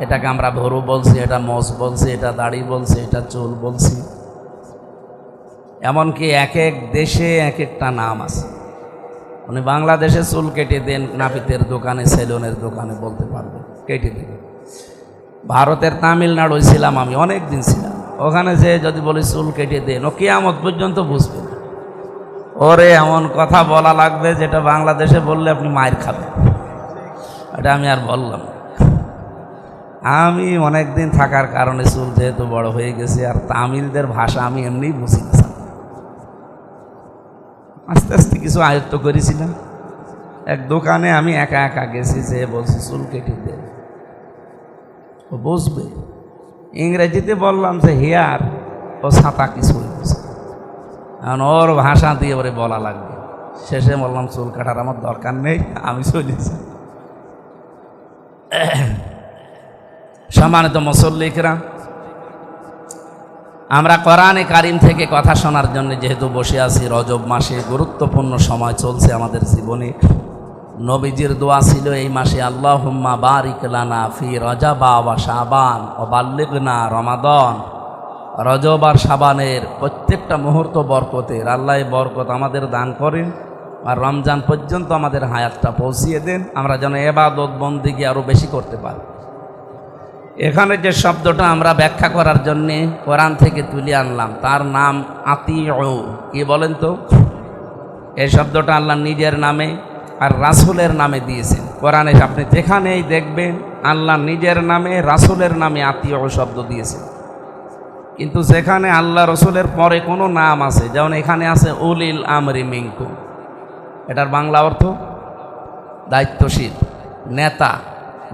এটাকে আমরা ভরু বলছি, এটা মোষ বলছি, এটা দাড়ি বলছি, এটা চুল বলছি। এমনকি এক এক দেশে এক একটা নাম আছে। উনি বাংলাদেশে চুল কেটে দেন, নাপিতের দোকানে, সেলুনের দোকানে বলতে পারবেন, কেটে দেন। ভারতের তামিলনাড়ু ছিলাম আমি, অনেক দিন ছিলাম ওখানে, যে যদি বলি চুল কেটে দেন, ও কিয়ামত পর্যন্ত বুঝবে না। ওরে এমন কথা বলা লাগবে যেটা বাংলাদেশে বললে আপনি মায়ের খাবেন। এটা আমি আর বললাম। আমি অনেক দিন থাকার কারণে চুল যেহেতু বড় হয়ে গেছে, আর তামিলদের ভাষা আমি এমনিই বুঝি না। আস্তে আস্তে কিছু আয়ত্ত করেছিলাম। এক দোকানে আমি একা একা গেছি, যে বলছি চুল কেটে দে, ও বুঝবে। ইংরেজিতে বললাম যে হেয়ার, ও ছাতা কিছু বলছে, এখন ওর ভাষা দিয়ে ওরে বলা লাগবে। শেষে বললাম চুল কাটার আমার দরকার নেই, আমি চলেছি। সম্মানিত মুসল্লিকরা, আমরা কোরআনে কারিম থেকে কথা শোনার জন্য যেহেতু বসে আছি, রজব মাসে গুরুত্বপূর্ণ সময় চলছে আমাদের জীবনে। নবীজির দোয়া ছিল এই মাসে, আল্লাহুম্মা বারিক লানা ফি রজবা ওয়া শাবান ওয়া বাল্লিগনা রমাদান। রজব আর শাবানের প্রত্যেকটা মুহূর্ত বরকতের। আল্লাহ বরকত আমাদের দান করেন, আর রমজান পর্যন্ত আমাদের হায়াতটা পৌঁছিয়ে দেন, আমরা যেন ইবাদত বন্দেগী আরও বেশি করতে পারি। এখানে যে শব্দটা আমরা ব্যাখ্যা করার জন্যে কোরআন থেকে তুলে আনলাম, তার নাম আতিউ। কি বলেন তো? এই শব্দটা আল্লাহ নিজের নামে আর রাসূলের নামে দিয়েছেন। কোরআনে আপনি যেখানেই দেখবেন আল্লাহ নিজের নামে, রাসূলের নামে আতিউ শব্দ দিয়েছেন। কিন্তু যেখানে আল্লাহ রসুলের পরে কোনো নাম আছে, যেমন এখানে আছে উলিল আমরি মিনকুম, এটার বাংলা অর্থ দায়িত্বশীল, নেতা,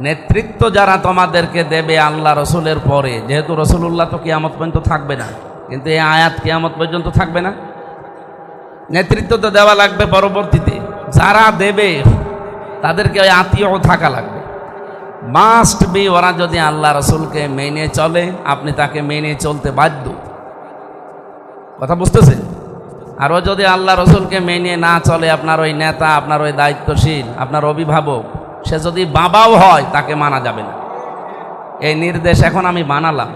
নেতৃত্ব যারা তোমাদেরকে দেবে আল্লাহ রসুলের পরে, যেহেতু রসুল্লাহ তো কিয়ামত পর্যন্ত থাকবে না, কিন্তু এই আয়াত কিয়ামত পর্যন্ত থাকবে না, নেতৃত্ব তো দেওয়া লাগবে পরবর্তীতে। যারা দেবে তাদেরকে ওই আত্মীয় থাকা লাগবে, মাস্ট বি। ওরা যদি আল্লাহ রসুলকে মেনে চলে, আপনি তাকে মেনে চলতে বাধ্য। কথা বুঝতেছেন? আর ও যদি আল্লাহ রসুলকে মেনে না চলে, আপনার ওই নেতা, আপনার ওই দায়িত্বশীল, আপনার অভিভাবক, সে যদি বাবাও হয় তাকে মানা যাবে না। এই নির্দেশ এখন আমি বানালাম।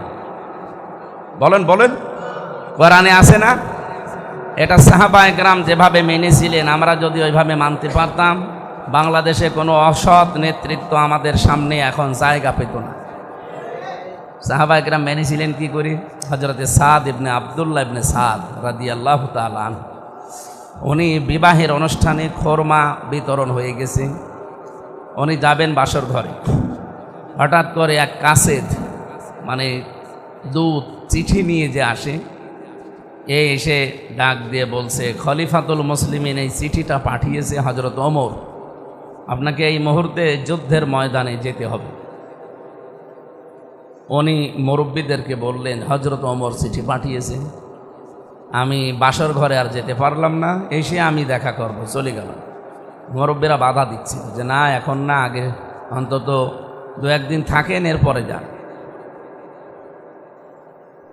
বলেন বলেন, কোরআনে আছে না? এটা সাহাবা একরাম যেভাবে মেনেছিলেন, আমরা যদি ওইভাবে মানতে পারতাম, বাংলাদেশে কোনো অসৎ নেতৃত্ব আমাদের সামনে এখন জায়গা পেত না। সাহাবা একরাম মেনেছিলেন কি করি? হযরতে সাদ ইবনে আব্দুল্লাহ ইবনে সাদ রাদিয়াল্লাহু তাআলা আনহু, উনি বিবাহের অনুষ্ঠানে খোরমা বিতরণ হয়ে গেছে, উনি যাবেন বাসর ঘরে। হঠাৎ করে এক কাসেদ, মানে দূত, চিঠি নিয়ে যে আসে, এসে ডাক দিয়ে বলছে, খলিফাতুল মুসলিমিন এই চিঠিটা পাঠিয়েছে হযরত ওমর, আপনাকে এই মুহূর্তে যুদ্ধের ময়দানে যেতে হবে। উনি মুরব্বীদেরকে বললেন, হযরত ওমর চিঠি পাঠিয়েছে, আমি বাসর ঘরে আর যেতে পারলাম না, এসে আমি দেখা করব, চলে গেল। মুরব্বীরা বাধা দিচ্ছে যে না, এখন না, আগে অন্তত 2-1 দিন থাকেন, এরপরে যান।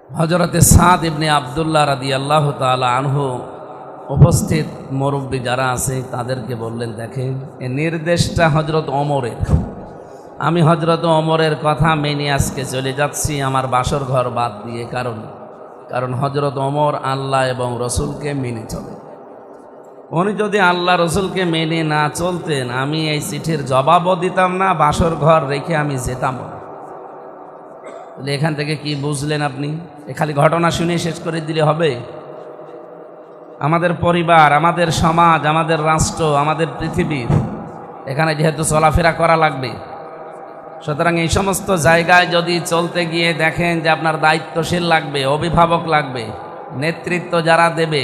হযরতে সাদ ইবনে আব্দুল্লাহ রাদিয়াল্লাহু তাআলা আনহু উপস্থিত মুরব্বী যারা আছে তাদেরকে বললেন, দেখেন এই নির্দেশটা হযরত ওমরের, আমি হযরত ওমরের কথা মেনে আজকে চলে যাচ্ছি আমার বাসর ঘর বাদ দিয়ে। কারণ হযরত ওমর আল্লাহ এবং রসুলকে মেনে চলে। উনি যদি আল্লাহ রসুলকে মেনে না চলতেন, আমি এই চিঠির জবাবও দিতাম না, বাসর ঘর রেখে আমি যেতাম না। এখান থেকে কি বুঝলেন আপনি? খালি ঘটনা শুনে শেষ করে দিলে হবে? আমাদের পরিবার, আমাদের সমাজ, আমাদের রাষ্ট্র, আমাদের পৃথিবীর এখানে যেহেতু চলাফেরা করা লাগবে, সুতরাং এই সমস্ত জায়গায় যদি চলতে গিয়ে দেখেন যে আপনার দায়িত্বশীল লাগবে, অভিভাবক লাগবে, নেতৃত্ব যারা দেবে,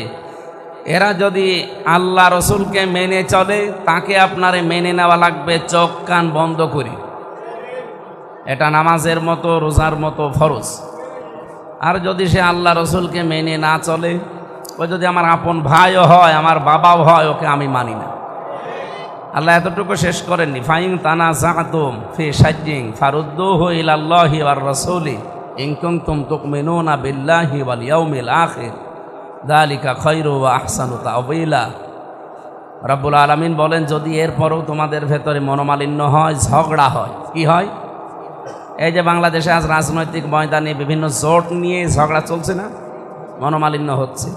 এরা যদি আল্লাহ রসুলকে মেনে চলে, তাকে আপনারে মেনে নেওয়া লাগবে চোখ কান বন্ধ করে। এটা নামাজের মতো, রোজার মতো ফরজ। আর যদি সে আল্লাহ রসুলকে মেনে না চলে, ও যদি আমার আপন ভাইও হয়, আমার বাবাও হয়, ওকে আমি মানি না। আল্লাহ এতটুকু শেষ করেননি, ফাইন তানাযাতুম ফি শাইইন ফারুদ্দুহু ইলাল্লাহি ওয়ার রাসূলি ইন কুনতুম তুমিনুনা বিল্লাহি ওয়াল ইয়াউমিল আখির যালিকা খায়রু ওয়া আহসানু তা'ওয়িলা। রব্বুল আলামিন বলেন, যদি এরপরও তোমাদের ভেতরে মনোমালিন্য হয়, ঝগড়া হয়, কি হয়? এই যে বাংলাদেশে আজ রাজনৈতিক ময়দানে বিভিন্ন জোট নিয়ে ঝগড়া চলছে না, মনোমালিন্য হচ্ছে।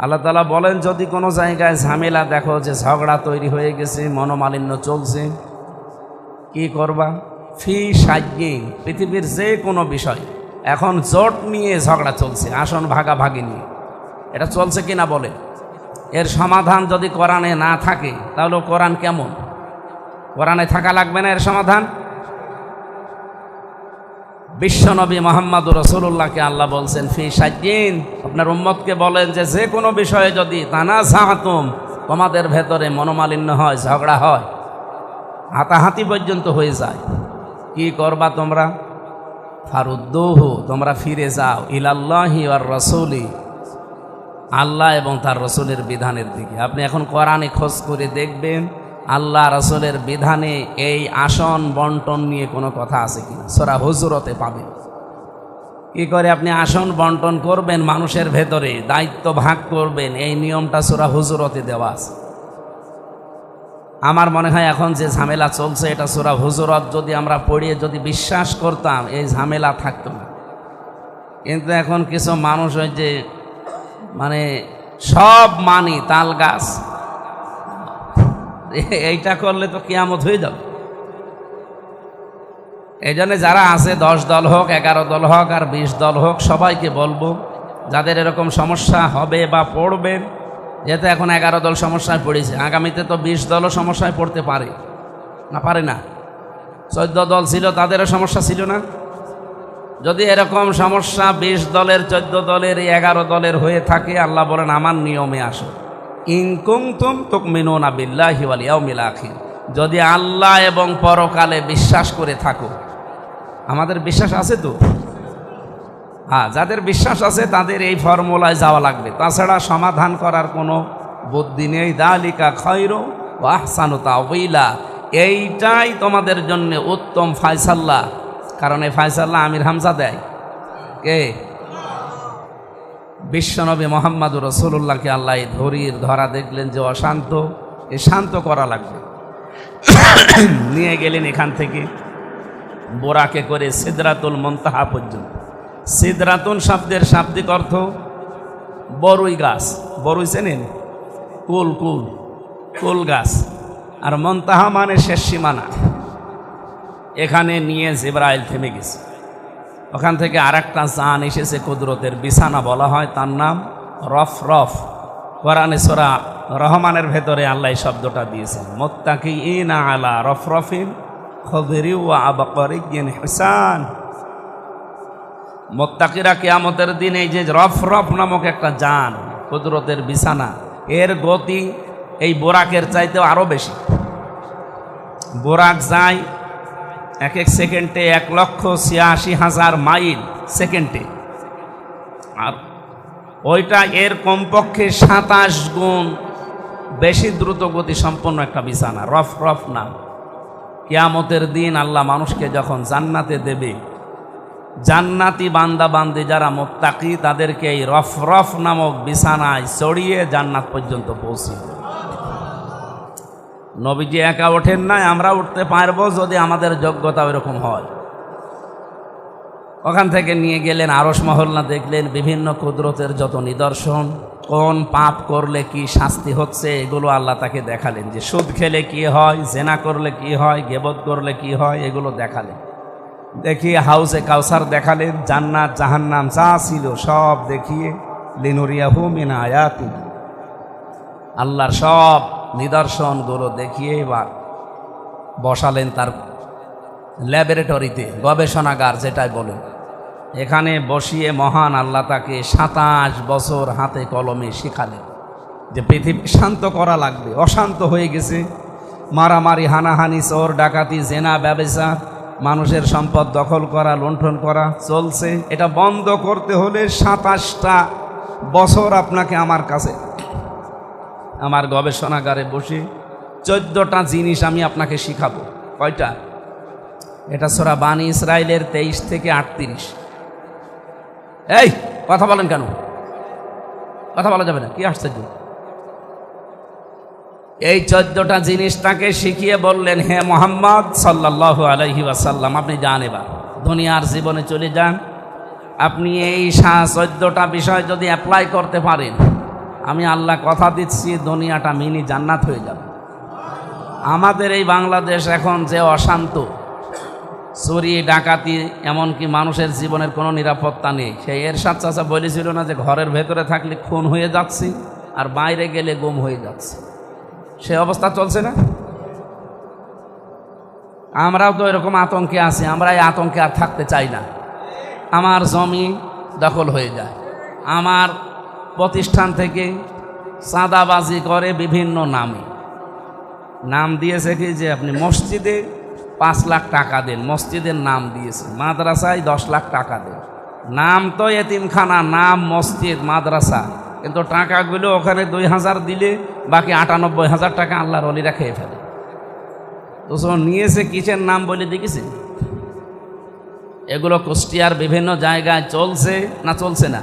আল্লাহ তাআলা বলেন, যদি কোনো জায়গায় ঝামেলা দেখো যে ঝগড়া তৈরি হয়ে গেছে, মনোমালিন্য চলছে, কি করবা? ফি শাইইন, পৃথিবীর যে কোনো বিষয়, এখন জোট নিয়ে ঝগড়া চলছে, আসন ভাগাভাগি নিয়ে, এটা চলছে কিনা বলে। এর সমাধান যদি কোরআনে না থাকে, তাহলে কোরআন কেমন? কোরআনে থাকা লাগবে না এর সমাধান? বিশ্বনবী মুহাম্মদুর রাসূলুল্লাহকে আল্লাহ বলছেন ফি শাইইন, আপনার উম্মতকে বলেন যে যে কোনো বিষয়ে যদি তানাযাতুম, তোমাদের ভেতরে মনোমালিন্য হয়, ঝগড়া হয়, হাতাহাতি পর্যন্ত হয়ে যায়, কি করবা তোমরা? ফারুদ্দুহু, তোমরা ফিরে যাও, ইলাল্লাহি ওয়ার রাসূলি, আল্লাহ এবং তার রসুলের বিধানের দিকে। আপনি এখন কোরআনে খোঁজ করে দেখবেন আল্লাহ রসুলের বিধানে এই আসন বন্টন নিয়ে কোনো কথা আছে কিনা। সূরা হুজুরতে পাবেন। কি করে আপনি আসন বন্টন করবেন, মানুষের ভেতরে দায়িত্ব ভাগ করবেন, এই নিয়মটা সূরা হুজুরতে দেওয়া আছে। আমার মনে হয় এখন যে ঝামেলা চলছে, এটা সূরা হুজুরত যদি আমরা পড়িয়ে যদি বিশ্বাস করতাম, এই ঝামেলা থাকতো না। কিন্তু এখন কিছু মানুষ ওই যে মানে সব মানি তাল গাছ, এইটা করলে তো কিয়ামত হয়ে যাবে। এই জন্য যারা আছে 10 দল হোক, 11 দল হোক, আর 20 দল হোক, সবাইকে বলবো যাদের এরকম সমস্যা হবে বা পড়বে, যেহেতু এখন 11 দল সমস্যায় পড়েছে, আগামীতে তো 20 দলও সমস্যায় পড়তে পারে না, পারে না? 14 দল ছিল, তাদেরও সমস্যা ছিল না? যদি এরকম সমস্যা 20 দলের, 14 দলের, 11 দলের হয়ে থাকে, আল্লাহ বলেন আমার নিয়মে আসো, ইন কুনতুম তুমিনুনা বিল্লাহি ওয়াল ইয়াউমিল আখির, যদি আল্লাহ এবং পরকালে বিশ্বাস করে থাকো। আমাদের বিশ্বাস আছে তো? হ্যাঁ, যাদের বিশ্বাস আছে তাদের এই ফর্মুলায় যাওয়া লাগবে, তাছাড়া সমাধান করার কোনো বুদ্ধি নেই। যালিকা খায়রু ওয়া আহসানু তাওয়িলা, এইটাই তোমাদের জন্য উত্তম ফায়সাল্লা। কারণ এই ফায়সাল্লা আমির হামজা দেয় কে? বিশ্বনবী মোহাম্মদুর রাসূলুল্লাহকে আল্লাহ ধরা দেখলেন যে অশান্ত, এ শান্ত করা লাগবে। নিয়ে গেলেন এখান থেকে বোরাকে করে সিদরাতুল মুনতাহা পর্যন্ত। সিদরাতুন শব্দের শাব্দিক অর্থ বড়ই গাছ। বড়ই চেনেন? কুল কুল কুল গাছ। আর মুনতাহা মানে শেষ সীমানা। এখানে নিয়ে জিবরাইল থেমে গেছে। ওখান থেকে আরেকটা জান এসেছে, কুদরতের বিছানা বলা হয়, তার নাম রফ রফ। কোরআনে সূরা রহমানের ভেতরে আল্লাহ এই শব্দটা দিয়েছেন, মুত্তাকিইনা আলা রফরফিন খদরি ওয়া আবকারিন হিসান। মুত্তাকিরা কিয়ামতের দিন এই যে রফ রফ নামক একটা জান, কুদরতের বিছানা, এর গতি এই বোরাকের চাইতেও আরো বেশি। বোরাক যায় এক এক সেকেন্ডে 1,86,000 মাইল সেকেন্ডে, আর ওইটা এর কমপক্ষে 27 গুণ বেশি দ্রুত গতি সম্পন্ন একটা বিছানা, রফ রফ নাম। কিয়ামতের দিন আল্লাহ মানুষকে যখন জান্নাতে দেবে, জান্নাতি বান্দা বান্দি যারা মুত্তাকি তাদেরকে এই রফ রফ নামক বিছানায় চড়িয়ে জান্নাত পর্যন্ত পৌঁছে দেবে। নবীজি একা ওঠেন নাই, আমরা উঠতে পারবো যদি আমাদের যোগ্যতা ওইরকম হয়। ওখান থেকে নিয়ে গেলেন আরশ মহল্লা, দেখলেন বিভিন্ন কুদরতের যত নিদর্শন, কোন পাপ করলে কি শাস্তি হচ্ছে এগুলো আল্লাহ তাকে দেখালেন। যে সুদ খেলে কি হয়, জেনা করলে কি হয়, গীবত করলে কি হয়, এগুলো দেখালেন। দেখিয়ে হাউজে কাউসার দেখালেন, জান্নাত জাহান্নাম যা ছিল সব দেখিয়ে লিনুরিয়াহু মিন আয়াতি, আল্লাহর সব নিদর্শনগুলো দেখিয়ে এবার বসালেন তার ল্যাবরেটরিতে, গবেষণাগার যেটাই বলেন। এখানে বসিয়ে মহান আল্লাহ তাকে 27 বছর হাতে কলমে শেখালেন যে পৃথিবী শান্ত করা লাগবে। অশান্ত হয়ে গেছে, মারামারি, হানাহানি, চোর ডাকাতি, জেনা, ব্যভিচার, মানুষের সম্পদ দখল করা, লুণ্ঠন করা চলছে। এটা বন্ধ করতে হলে 27টা বছর আপনাকে আমার কাছে, আমার গবেষণাগারে বসে 14টা জিনিস আমি আপনাকে শিখাবো। কয়টা? এটা সূরা বানী ইসরাইলের 23 থেকে 38। এই কথা বলেন কেন? কথা বলা যাবে না? কি আশ্চর্য! এই 14টা জিনিস তাকে শিখিয়ে বললেন, হে মুহাম্মদ সাল্লাল্লাহু আলাইহি ওয়াসাল্লাম, আপনি যান, এবার দুনিয়ার জীবনে চলে যান। আপনি এই 14টা বিষয় যদি অ্যাপ্লাই করতে পারেন, আমি আল্লাহ কথা দিচ্ছি দুনিয়াটা মিনি জান্নাত হয়ে যাবে। আমাদের এই বাংলাদেশ এখন যে অশান্ত, চুরি ডাকাতি, এমনকি মানুষের জীবনের কোনো নিরাপত্তা নেই। সেই এরশাদ চাচা বলেছিল না যে ঘরের ভেতরে থাকলে খুন হয়ে যাচ্ছি আর বাইরে গেলে গুম হয়ে যাচ্ছে। সে অবস্থা চলছে না? আমরাও তো এরকম আতঙ্কে আছি। আমরা এই আতঙ্কে আর থাকতে চাই না। আমার জমি দখল হয়ে যায়, আমার প্রতিষ্ঠান থেকে চাঁদাবাজি করে বিভিন্ন নামে। নাম দিয়েছে কি যে আপনি মসজিদে 5 লাখ টাকা দেন, মসজিদের নাম দিয়েছে, মাদ্রাসায় 10 লাখ টাকা দেন। নাম তো এতিমখানা, নাম মসজিদ, মাদ্রাসা, কিন্তু টাকাগুলো ওখানে 2000 দিলে বাকি 98,000 টাকা আল্লাহর ওলিরা খেয়ে ফেলে। তো নিয়েছে কিসের নাম বলে দেখেছি? এগুলো কুষ্টিয়ার বিভিন্ন জায়গায় চলছে না চলছে না?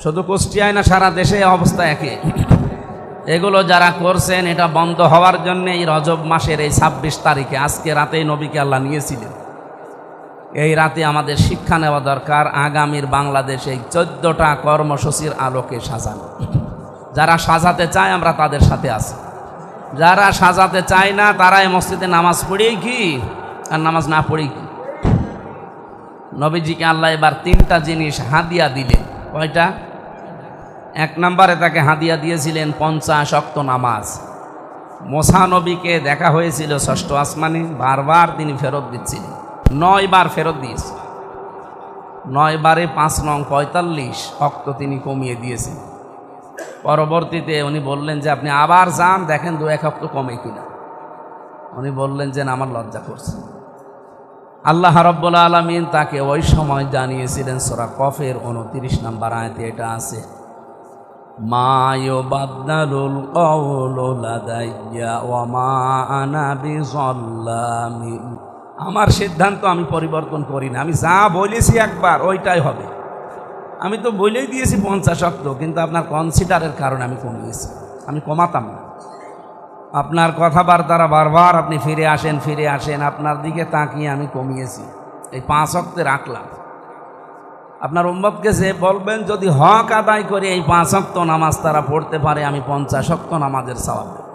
শুধু কুষ্টিয়ায় না, সারা দেশে অবস্থা একই। এগুলো যারা করছেন এটা বন্ধ হওয়ার জন্য এই রজব মাসের এই 26 তারিখে, আজকে রাতেই নবীকে আল্লাহ নিয়েছিলেন। এই রাতে আমাদের শিক্ষা নেওয়া দরকার আগামীর বাংলাদেশে এই 14টা কর্মসূচির আলোকে সাজানো। যারা সাজাতে চায় আমরা তাদের সাথে আছি, যারা সাজাতে চায় না তারা এই মসজিদে নামাজ পড়েই কি আর নামাজ না পড়েই কি। নবীজিকে আল্লাহ এবার 3টা জিনিস হাদিয়া দিলেন। কয়টা? 1 নম্বরে তাকে হাদিয়া দিয়েছিলেন 50 ওয়াক্ত নামাজ। মুসা নবীকে দেখা হয়েছিল 6ষ্ঠ আসমানে, বারবার তিনি ফেরত দিচ্ছিলেন, 9 বার ফেরত দিয়েছে। 9 বারে 5 নং 45 ওয়াক্ত তিনি কমিয়ে দিয়েছেন। পরবর্তীতে উনি বললেন যে আপনি আবার যান, দেখেন 2-1 ওয়াক্ত কমে কিনা। উনি বললেন যে না, আমার লজ্জা করছে। আল্লাহ রাব্বুল আলামিন তাকে ওই সময় জানিয়েছিলেন, সূরা কফের 29 নম্বর আয়াতে এটা আছে, মা ইউবাদদালুল কওলু লাদাইয়া ওয়া মা আনা বিযাল্লামিন। আমার সিদ্ধান্ত আমি পরিবর্তন করি না, আমি যা বলেছি একবার ওইটাই হবে। আমি তো বলেই দিয়েছি 50 অক্ত, কিন্তু আপনার কনসিডারের কারণে আমি কমিয়েছি, আমি কমাতাম না। আপনার কথাবার্তারা বারবার আপনি ফিরে আসেন, আপনার দিকে তাকিয়ে আমি কমিয়েছি, এই 5 অক্তে রাখলাম। আপনার উম্মতকে যে বলবেন যদি হক আদায় করে এই 5 অক্ত নামাজ তারা পড়তে পারে, আমি 50 অক্ত নামাজের সওয়াব দেব।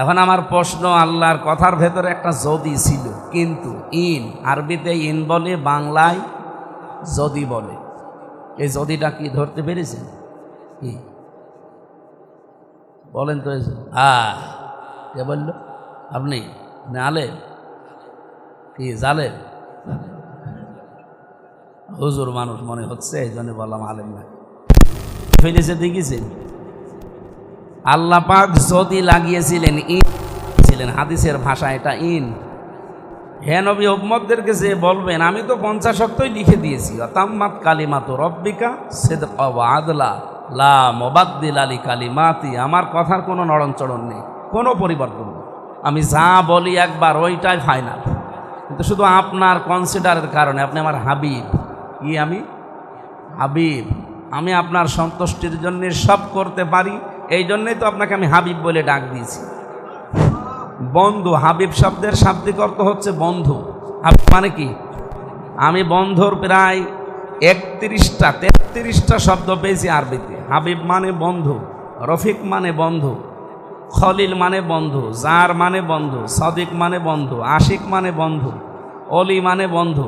এখন আমার প্রশ্ন, আল্লাহর কথার ভেতরে একটা যদি ছিল, কিন্তু ইন, আরবিতে ইন বলে, বাংলায় যদি বলে। এই যদিটা কি ধরতে পেরেছেন? কি বলেন তো? হ্যাঁ, কে বলল? আপনি আলেম? কি জালেম? হুজুর মানুষ মনে হচ্ছে, এই জন্য বললাম আলেম না। ফেলেছে দেখেছেন? আল্লাহ পাক যদি লাগিয়েছিলেন, ইন ছিলেন, হাদিসের ভাষা এটা ইন। হে নবী, উম্মতদেরকে যে বলবেন আমি তো 50 অক্তই লিখে দিয়েছি, তাম্মাত কালিমাতু রব্বিকা সিদকা ওয়া আদলা লা মুবাদদিলা লিকালিমাতি। আমার কথার কোনো নড়নচড়ন নেই, কোনো পরিবর্তন নেই, আমি যা বলি একবার ওইটাই ফাইনাল। কিন্তু শুধু আপনার কনসিডারের কারণে, আপনি আমার হাবিব। কি আমি হাবিব? আমি আপনার সন্তুষ্টির জন্য সব করতে পারি, এই জন্যই তো আপনাকে আমি হাবিব বলে ডাক দিয়েছি। বন্ধু, হাবিব শব্দের শাব্দিক অর্থ হচ্ছে বন্ধু। হাবিব মানে কি? আমি বন্ধুর প্রায় 33টা শব্দ পেয়েছি আরবিতে। হাবিব মানে বন্ধু, রফিক মানে বন্ধু, খলিল মানে বন্ধু, জার মানে বন্ধু, সদিক মানে বন্ধু, আশিক মানে বন্ধু, অলি মানে বন্ধু।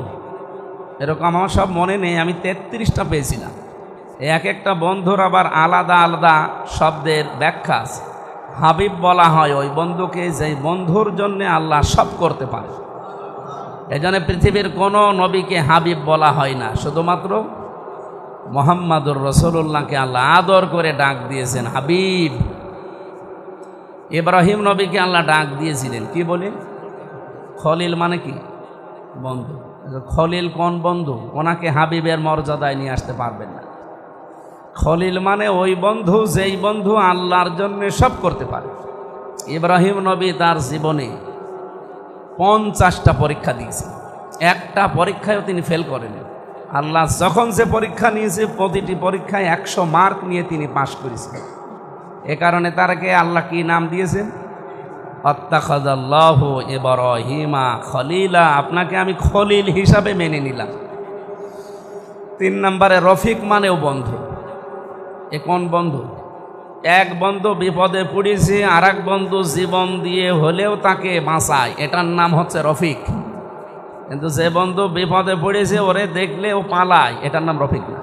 এরকম আমার সব মনে নেই, আমি 33টা পেয়েছিলাম। এক একটা বন্ধুর আবার আলাদা আলাদা শব্দের ব্যাখ্যা আছে। হাবিব বলা হয় ওই বন্ধুকে যে বন্ধুর জন্য আল্লাহ সব করতে পারে। এজন্য পৃথিবীর কোনো নবীকে হাবিব বলা হয় না, শুধুমাত্র মুহাম্মাদুর রাসূলুল্লাহকে আল্লাহ আদর করে ডাক দিয়েছেন হাবিব। ইব্রাহিম নবীকে আল্লাহ ডাক দিয়েছিলেন কি বলে? খলিল মানে কি? বন্ধু। খলিল কোন বন্ধু? ওনাকে হাবিবের মর্যাদায় নিয়ে আসতে পারবেন না। খলিল মানে ওই বন্ধু যেই বন্ধু আল্লাহর জন্য সব করতে পারে। ইব্রাহিম নবী তার জীবনে 50টা পরীক্ষা দিয়েছে, একটা পরীক্ষায়ও তিনি ফেল করেনি। আল্লাহ যখন যে পরীক্ষা নিয়েছে প্রতিটি পরীক্ষায় 100 মার্ক নিয়ে তিনি পাশ করেছেন। এ কারণে তারকে আল্লাহ কি নাম দিয়েছেন? আত্তাখাযাল্লাহু ইব্রাহিমা খলিলা, আপনাকে আমি খলিল হিসাবে মেনে নিলাম। 3 নম্বরে রফিক মানেও বন্ধু। এ কোন বন্ধু? এক বন্ধু বিপদে পড়েছে, আর এক বন্ধু জীবন দিয়ে হলেও তাকে বাঁচায়, এটার নাম হচ্ছে রফিক। কিন্তু যে বন্ধু বিপদে পড়েছে ওরে দেখলে ও পালায়, এটার নাম রফিক না।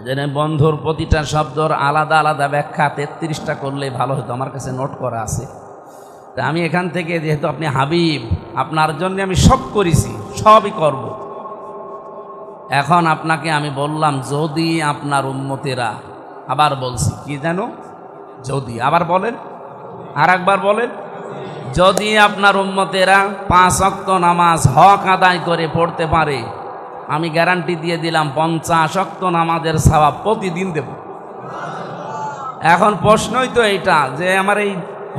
যেন বন্ধুর প্রতিটা শব্দর আলাদা আলাদা ব্যাখ্যা 33টা করলে ভালো হতো, আমার কাছে নোট করা আছে। তা আমি এখান থেকে, যেহেতু আপনি হাবিব, আপনার জন্য আমি সব করেছি, সবই করব। এখন আপনাকে আমি বললাম যদি আপনার উম্মতেরা, আবার বলছি কি জানো? যদি, আবার বলেন, আর একবার বলেন, যদি আপনার উম্মতেরা 5 ওয়াক্ত নামাজ হক আদায় করে পড়তে পারে, আমি গ্যারান্টি দিয়ে দিলাম 50 ওয়াক্ত নামাজের সওয়াব প্রতিদিন দেব। এখন প্রশ্নই তো এইটা যে আমার এই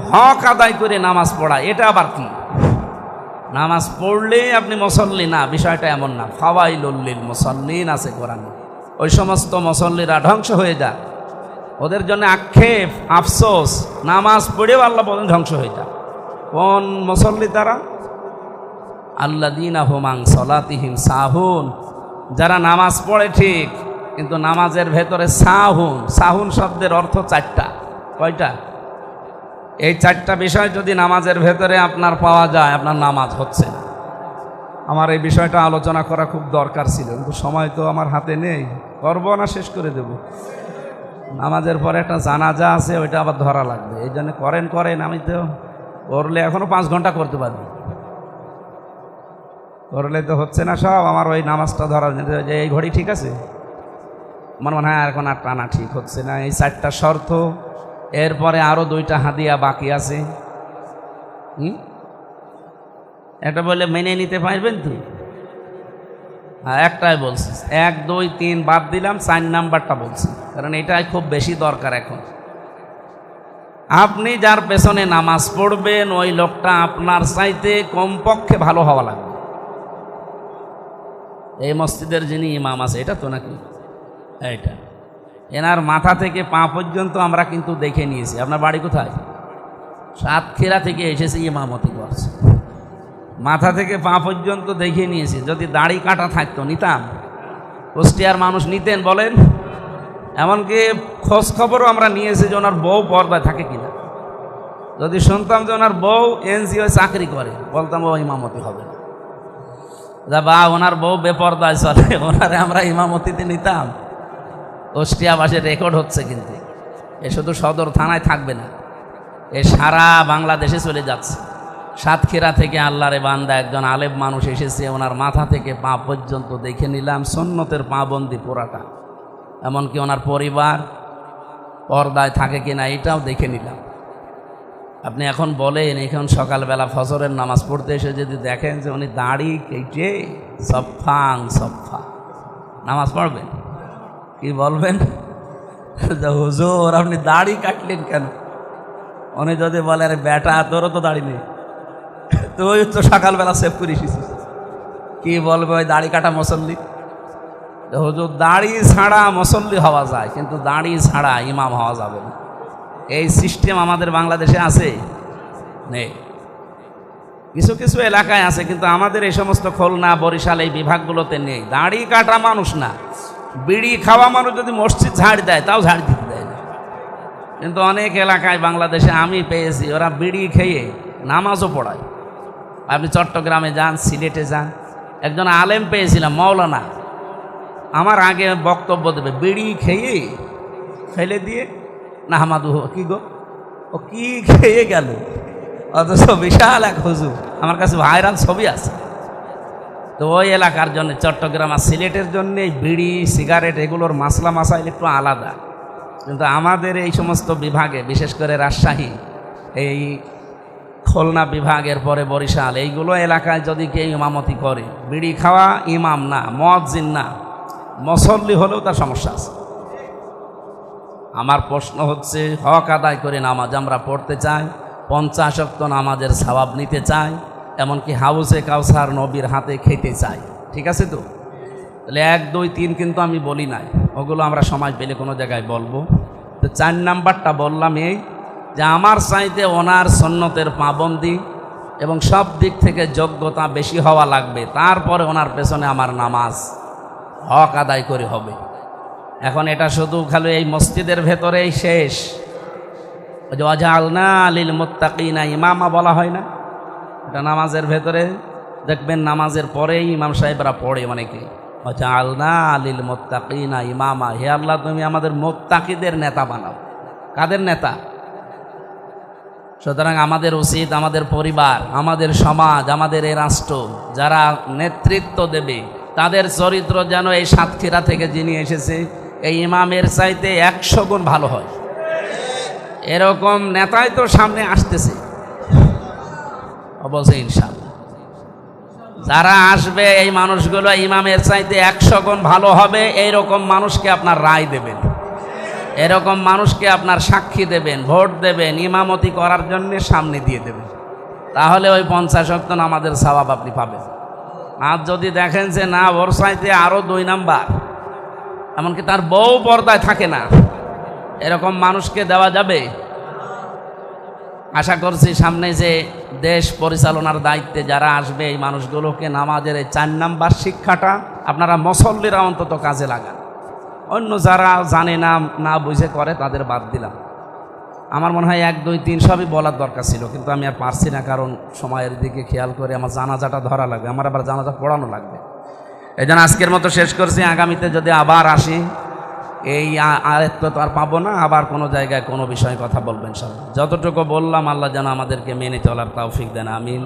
হক আদায় করে নামাজ পড়া, এটা আবার কি? নামাজ পড়লে আপনি মুসল্লি না, বিষয়টা এমন না। ফাওয়াইলুল লিল মুসাল্লিন আছে কোরআনে, ওই সমস্ত মুসল্লিরা ধ্বংস হয়ে যায়, ওদের জন্য আক্ষেপ আফসোস। নামাজ পড়েও আল্লাহ বলেন ধ্বংস হয়ে যায়। কোন মুসল্লি তারা? আল্লাযীনা হুম আন সালাতিহিম সাহুন, যারা নামাজ পড়ে ঠিক কিন্তু নামাজের ভেতরে সাহুন। সাহুন শব্দের অর্থ 4টা। কয়টা? এই 4টা বিষয় যদি নামাজের ভেতরে আপনার পাওয়া যায়, আপনার নামাজ হচ্ছে না। আমার এই বিষয়টা আলোচনা করা খুব দরকার ছিল, কিন্তু সময় তো আমার হাতে নেই। করবো না শেষ করে দেব। নামাজের পরে একটা জানাজা আছে, ওইটা আবার ধরা লাগবে। এই জন্য করেন, আমি তো করলে এখনো 5 ঘন্টা করতে পারবো, করলে তো হচ্ছে না সব। আমার ওই নামাজটা ধরা যে এই ঘড়ি ঠিক আছে, মনে হয় এখন আর টানা ঠিক হচ্ছে না। এই 4টা শর্ত এরপরে আরো 2টা হাদিয়া বাকি আছে। এটা বলে মেনে নিতে পারবেন তো? একটাই বলছি, 1 2 3 বাদ দিলাম, 4 নাম্বারটা বলছি, কারণ এটাই খুব বেশি দরকার এখন। আপনি যার পেছনে নামাজ পড়বেন ওই লোকটা আপনার চাইতে কমপক্ষে ভালো হওয়া লাগবে। এই মসজিদের যিনি ইমাম আছে, এটা তো নাকি এইটা, এনার মাথা থেকে পা পর্যন্ত আমরা কিন্তু দেখে নিয়েছি। আপনার বাড়ি কোথায়? সাতক্ষীরা থেকে এসেছে ইমামতি করছে, মাথা থেকে পা পর্যন্ত দেখে নিয়েছি। যদি দাড়ি কাটা থাকতো নিতাম? কুষ্টিয়ার মানুষ নিতেন বলেন? এমনকি খোঁজ খবরও আমরা নিয়েছি যে ওনার বউ পর্দায় থাকে কিনা। যদি শুনতাম যে ওনার বউ এনজিও চাকরি করে, বলতাম ও ইমামতি হবে না। বা ওনার বউ বেপর্দায় চলে, ওনারে আমরা ইমামতিতে নিতাম। কুষ্টিয়াবাসীর রেকর্ড হচ্ছে কিন্তু, এ শুধু সদর থানায় থাকবে না, এ সারা বাংলাদেশে চলে যাচ্ছে। সাতক্ষীরা থেকে আল্লাহরে বান্দা একজন আলেম মানুষ এসেছে, ওনার মাথা থেকে পা পর্যন্ত দেখে নিলাম, সুন্নতের পাবন্দি পুরাটা। এমনকি ওনার পরিবার পর্দায় থাকে কিনা এটাও দেখে নিলাম। আপনি এখন বলেন, এখন সকালবেলা ফজরের নামাজ পড়তে এসে যদি দেখেন যে উনি দাড়ি কেটে সফাং সফা নামাজ পড়বেন, কি বলবেন? হুজুর আপনি দাড়ি কাটলেন কেন? উনি যদি বলে আরে বেটা তোরও তো দাড়ি নেই, তুই তো সকালবেলা সেভ করিস, কি বলবে ওই দাড়ি কাটা মুসল্লি? হুজুর দাড়ি ছাড়া মুসল্লি হওয়া যায়, কিন্তু দাড়ি ছাড়া ইমাম হওয়া যাবে না। এই সিস্টেম আমাদের বাংলাদেশে আছে নেই, কিছু কিছু এলাকায় আছে, কিন্তু আমাদের এই সমস্ত খুলনা বরিশাল এই বিভাগগুলোতে নেই। দাড়ি কাটা মানুষ না, বিড়ি খাওয়া মানুষ যদি মসজিদ ঝাড় দেয় তাও ঝাড় দিতে দেয় না। কিন্তু অনেক এলাকায় বাংলাদেশে আমি পেয়েছি ওরা বিড়ি খেয়ে নামাজও পড়ায়। আপনি চট্টগ্রামে যান, সিলেটে যান, একজন আলেম পেয়েছিলাম মৌলানা, আমার আগে বক্তব্য দেবে, বিড়ি খেয়ে ফেলে দিয়ে না হামাদু কি গো ও কি খেয়ে গেল, অথচ বিশাল এক হুজুর, আমার কাছে ভাইরাল ছবি আছে। তো ওই এলাকার জন্য, চট্টগ্রাম আর সিলেটের জন্য বিড়ি সিগারেট এগুলোর মাসলা মাসাইল একটু আলাদা, কিন্তু আমাদের এই সমস্ত বিভাগে, বিশেষ করে রাজশাহী, এই খুলনা বিভাগের পরে বরিশাল, এইগুলো এলাকায় যদি কেউ ইমামতি করে, বিড়ি খাওয়া ইমাম না, মুয়াজ্জিন না, মুসল্লি হলেও তার সমস্যা আছে। আমার প্রশ্ন হচ্ছে, হক আদায় করে নামাজ আমরা পড়তে চাই, 50 ওয়াক্ত নামাজের সওয়াব নিতে চাই, এমনকি হাউসে কাউসার নবীর হাতে খেতে চাই, ঠিক আছে তো? তাহলে 1 2 3 কিন্তু আমি বলি নাই, ওগুলো আমরা সময় পেলে কোনো জায়গায় বলবো। তো 4 নাম্বারটা বললাম এই যে আমার চাইতে ওনার সুন্নতের পাবন্দি এবং সব দিক থেকে যোগ্যতা বেশি হওয়া লাগবে, তারপরে ওনার পেছনে আমার নামাজ হক আদায় করে হবে। এখন এটা শুধু খালি এই মসজিদের ভেতরেই শেষ, ওয়াজআলনা লিল মুত্তাকিনা ইমামা বলা হয় না? এটা নামাজের ভেতরে দেখবেন, নামাজের পরেই ইমাম সাহেবরা পড়ে অনেকে, ওয়াজআলনা লিল মুত্তাকিনা ইমামা, হে আল্লাহ তুমি আমাদের মুত্তাকিদের নেতা বানাও। কাদের নেতা? সুতরাং আমাদের উচিত, আমাদের পরিবার, আমাদের সমাজ, আমাদের এই রাষ্ট্র যারা নেতৃত্ব দেবে তাদের চরিত্র যেন এই সাতক্ষীরা থেকে যিনি এসেছে এই ইমামের চাইতে 100 গুণ ভালো হয়। এরকম নেতাই তো সামনে আসতেছে অবশ্যই ইনশাআল্লাহ। যারা আসবে এই মানুষগুলো ইমামের চাইতে 100 গুণ ভালো হবে, এইরকম মানুষকে আপনার রায় দেবেন, এরকম মানুষকে আপনার সাক্ষী দেবেন, ভোট দেবেন, ইমামতি করার জন্য সামনে দিয়ে দেবেন, তাহলে ওই 50 ওয়াক্ত নামাজের সওয়াব আপনি পাবেন। আর যদি দেখেন যে না ওর চাইতে আরও 2 নাম্বার, এমনকি তার বউ পর্দায় থাকে না, এরকম মানুষকে দেওয়া যাবে? আশা করছি সামনে যে দেশ পরিচালনার দায়িত্বে যারা আসবে এই মানুষগুলোকে নামাজের এই 4 নাম্বার শিক্ষাটা আপনারা মুসল্লিরা অন্তত কাজে লাগান। অন্য যারা জানে না, না বুঝে করে তাদের বাদ দিলাম। আমার মনে হয় 1 2 3 সবই বলার দরকার ছিল, কিন্তু আমি আর পারছি না, কারণ সময়ের দিকে খেয়াল করে আমার জানাজাটা ধরা লাগবে, আমার আবার জানাজা পড়ানো লাগবে। এই জন্য আজকের মতো শেষ করছি। আগামীতে যদি আবার আসি, এই আয়াত তো আর পাবো না, আবার কোনো জায়গায় কোনো বিষয়ে কথা বলবেন সব। যতটুকু বললাম আল্লাহ যেন আমাদেরকে মেনে চলার তৌফিক দেন, আমিন।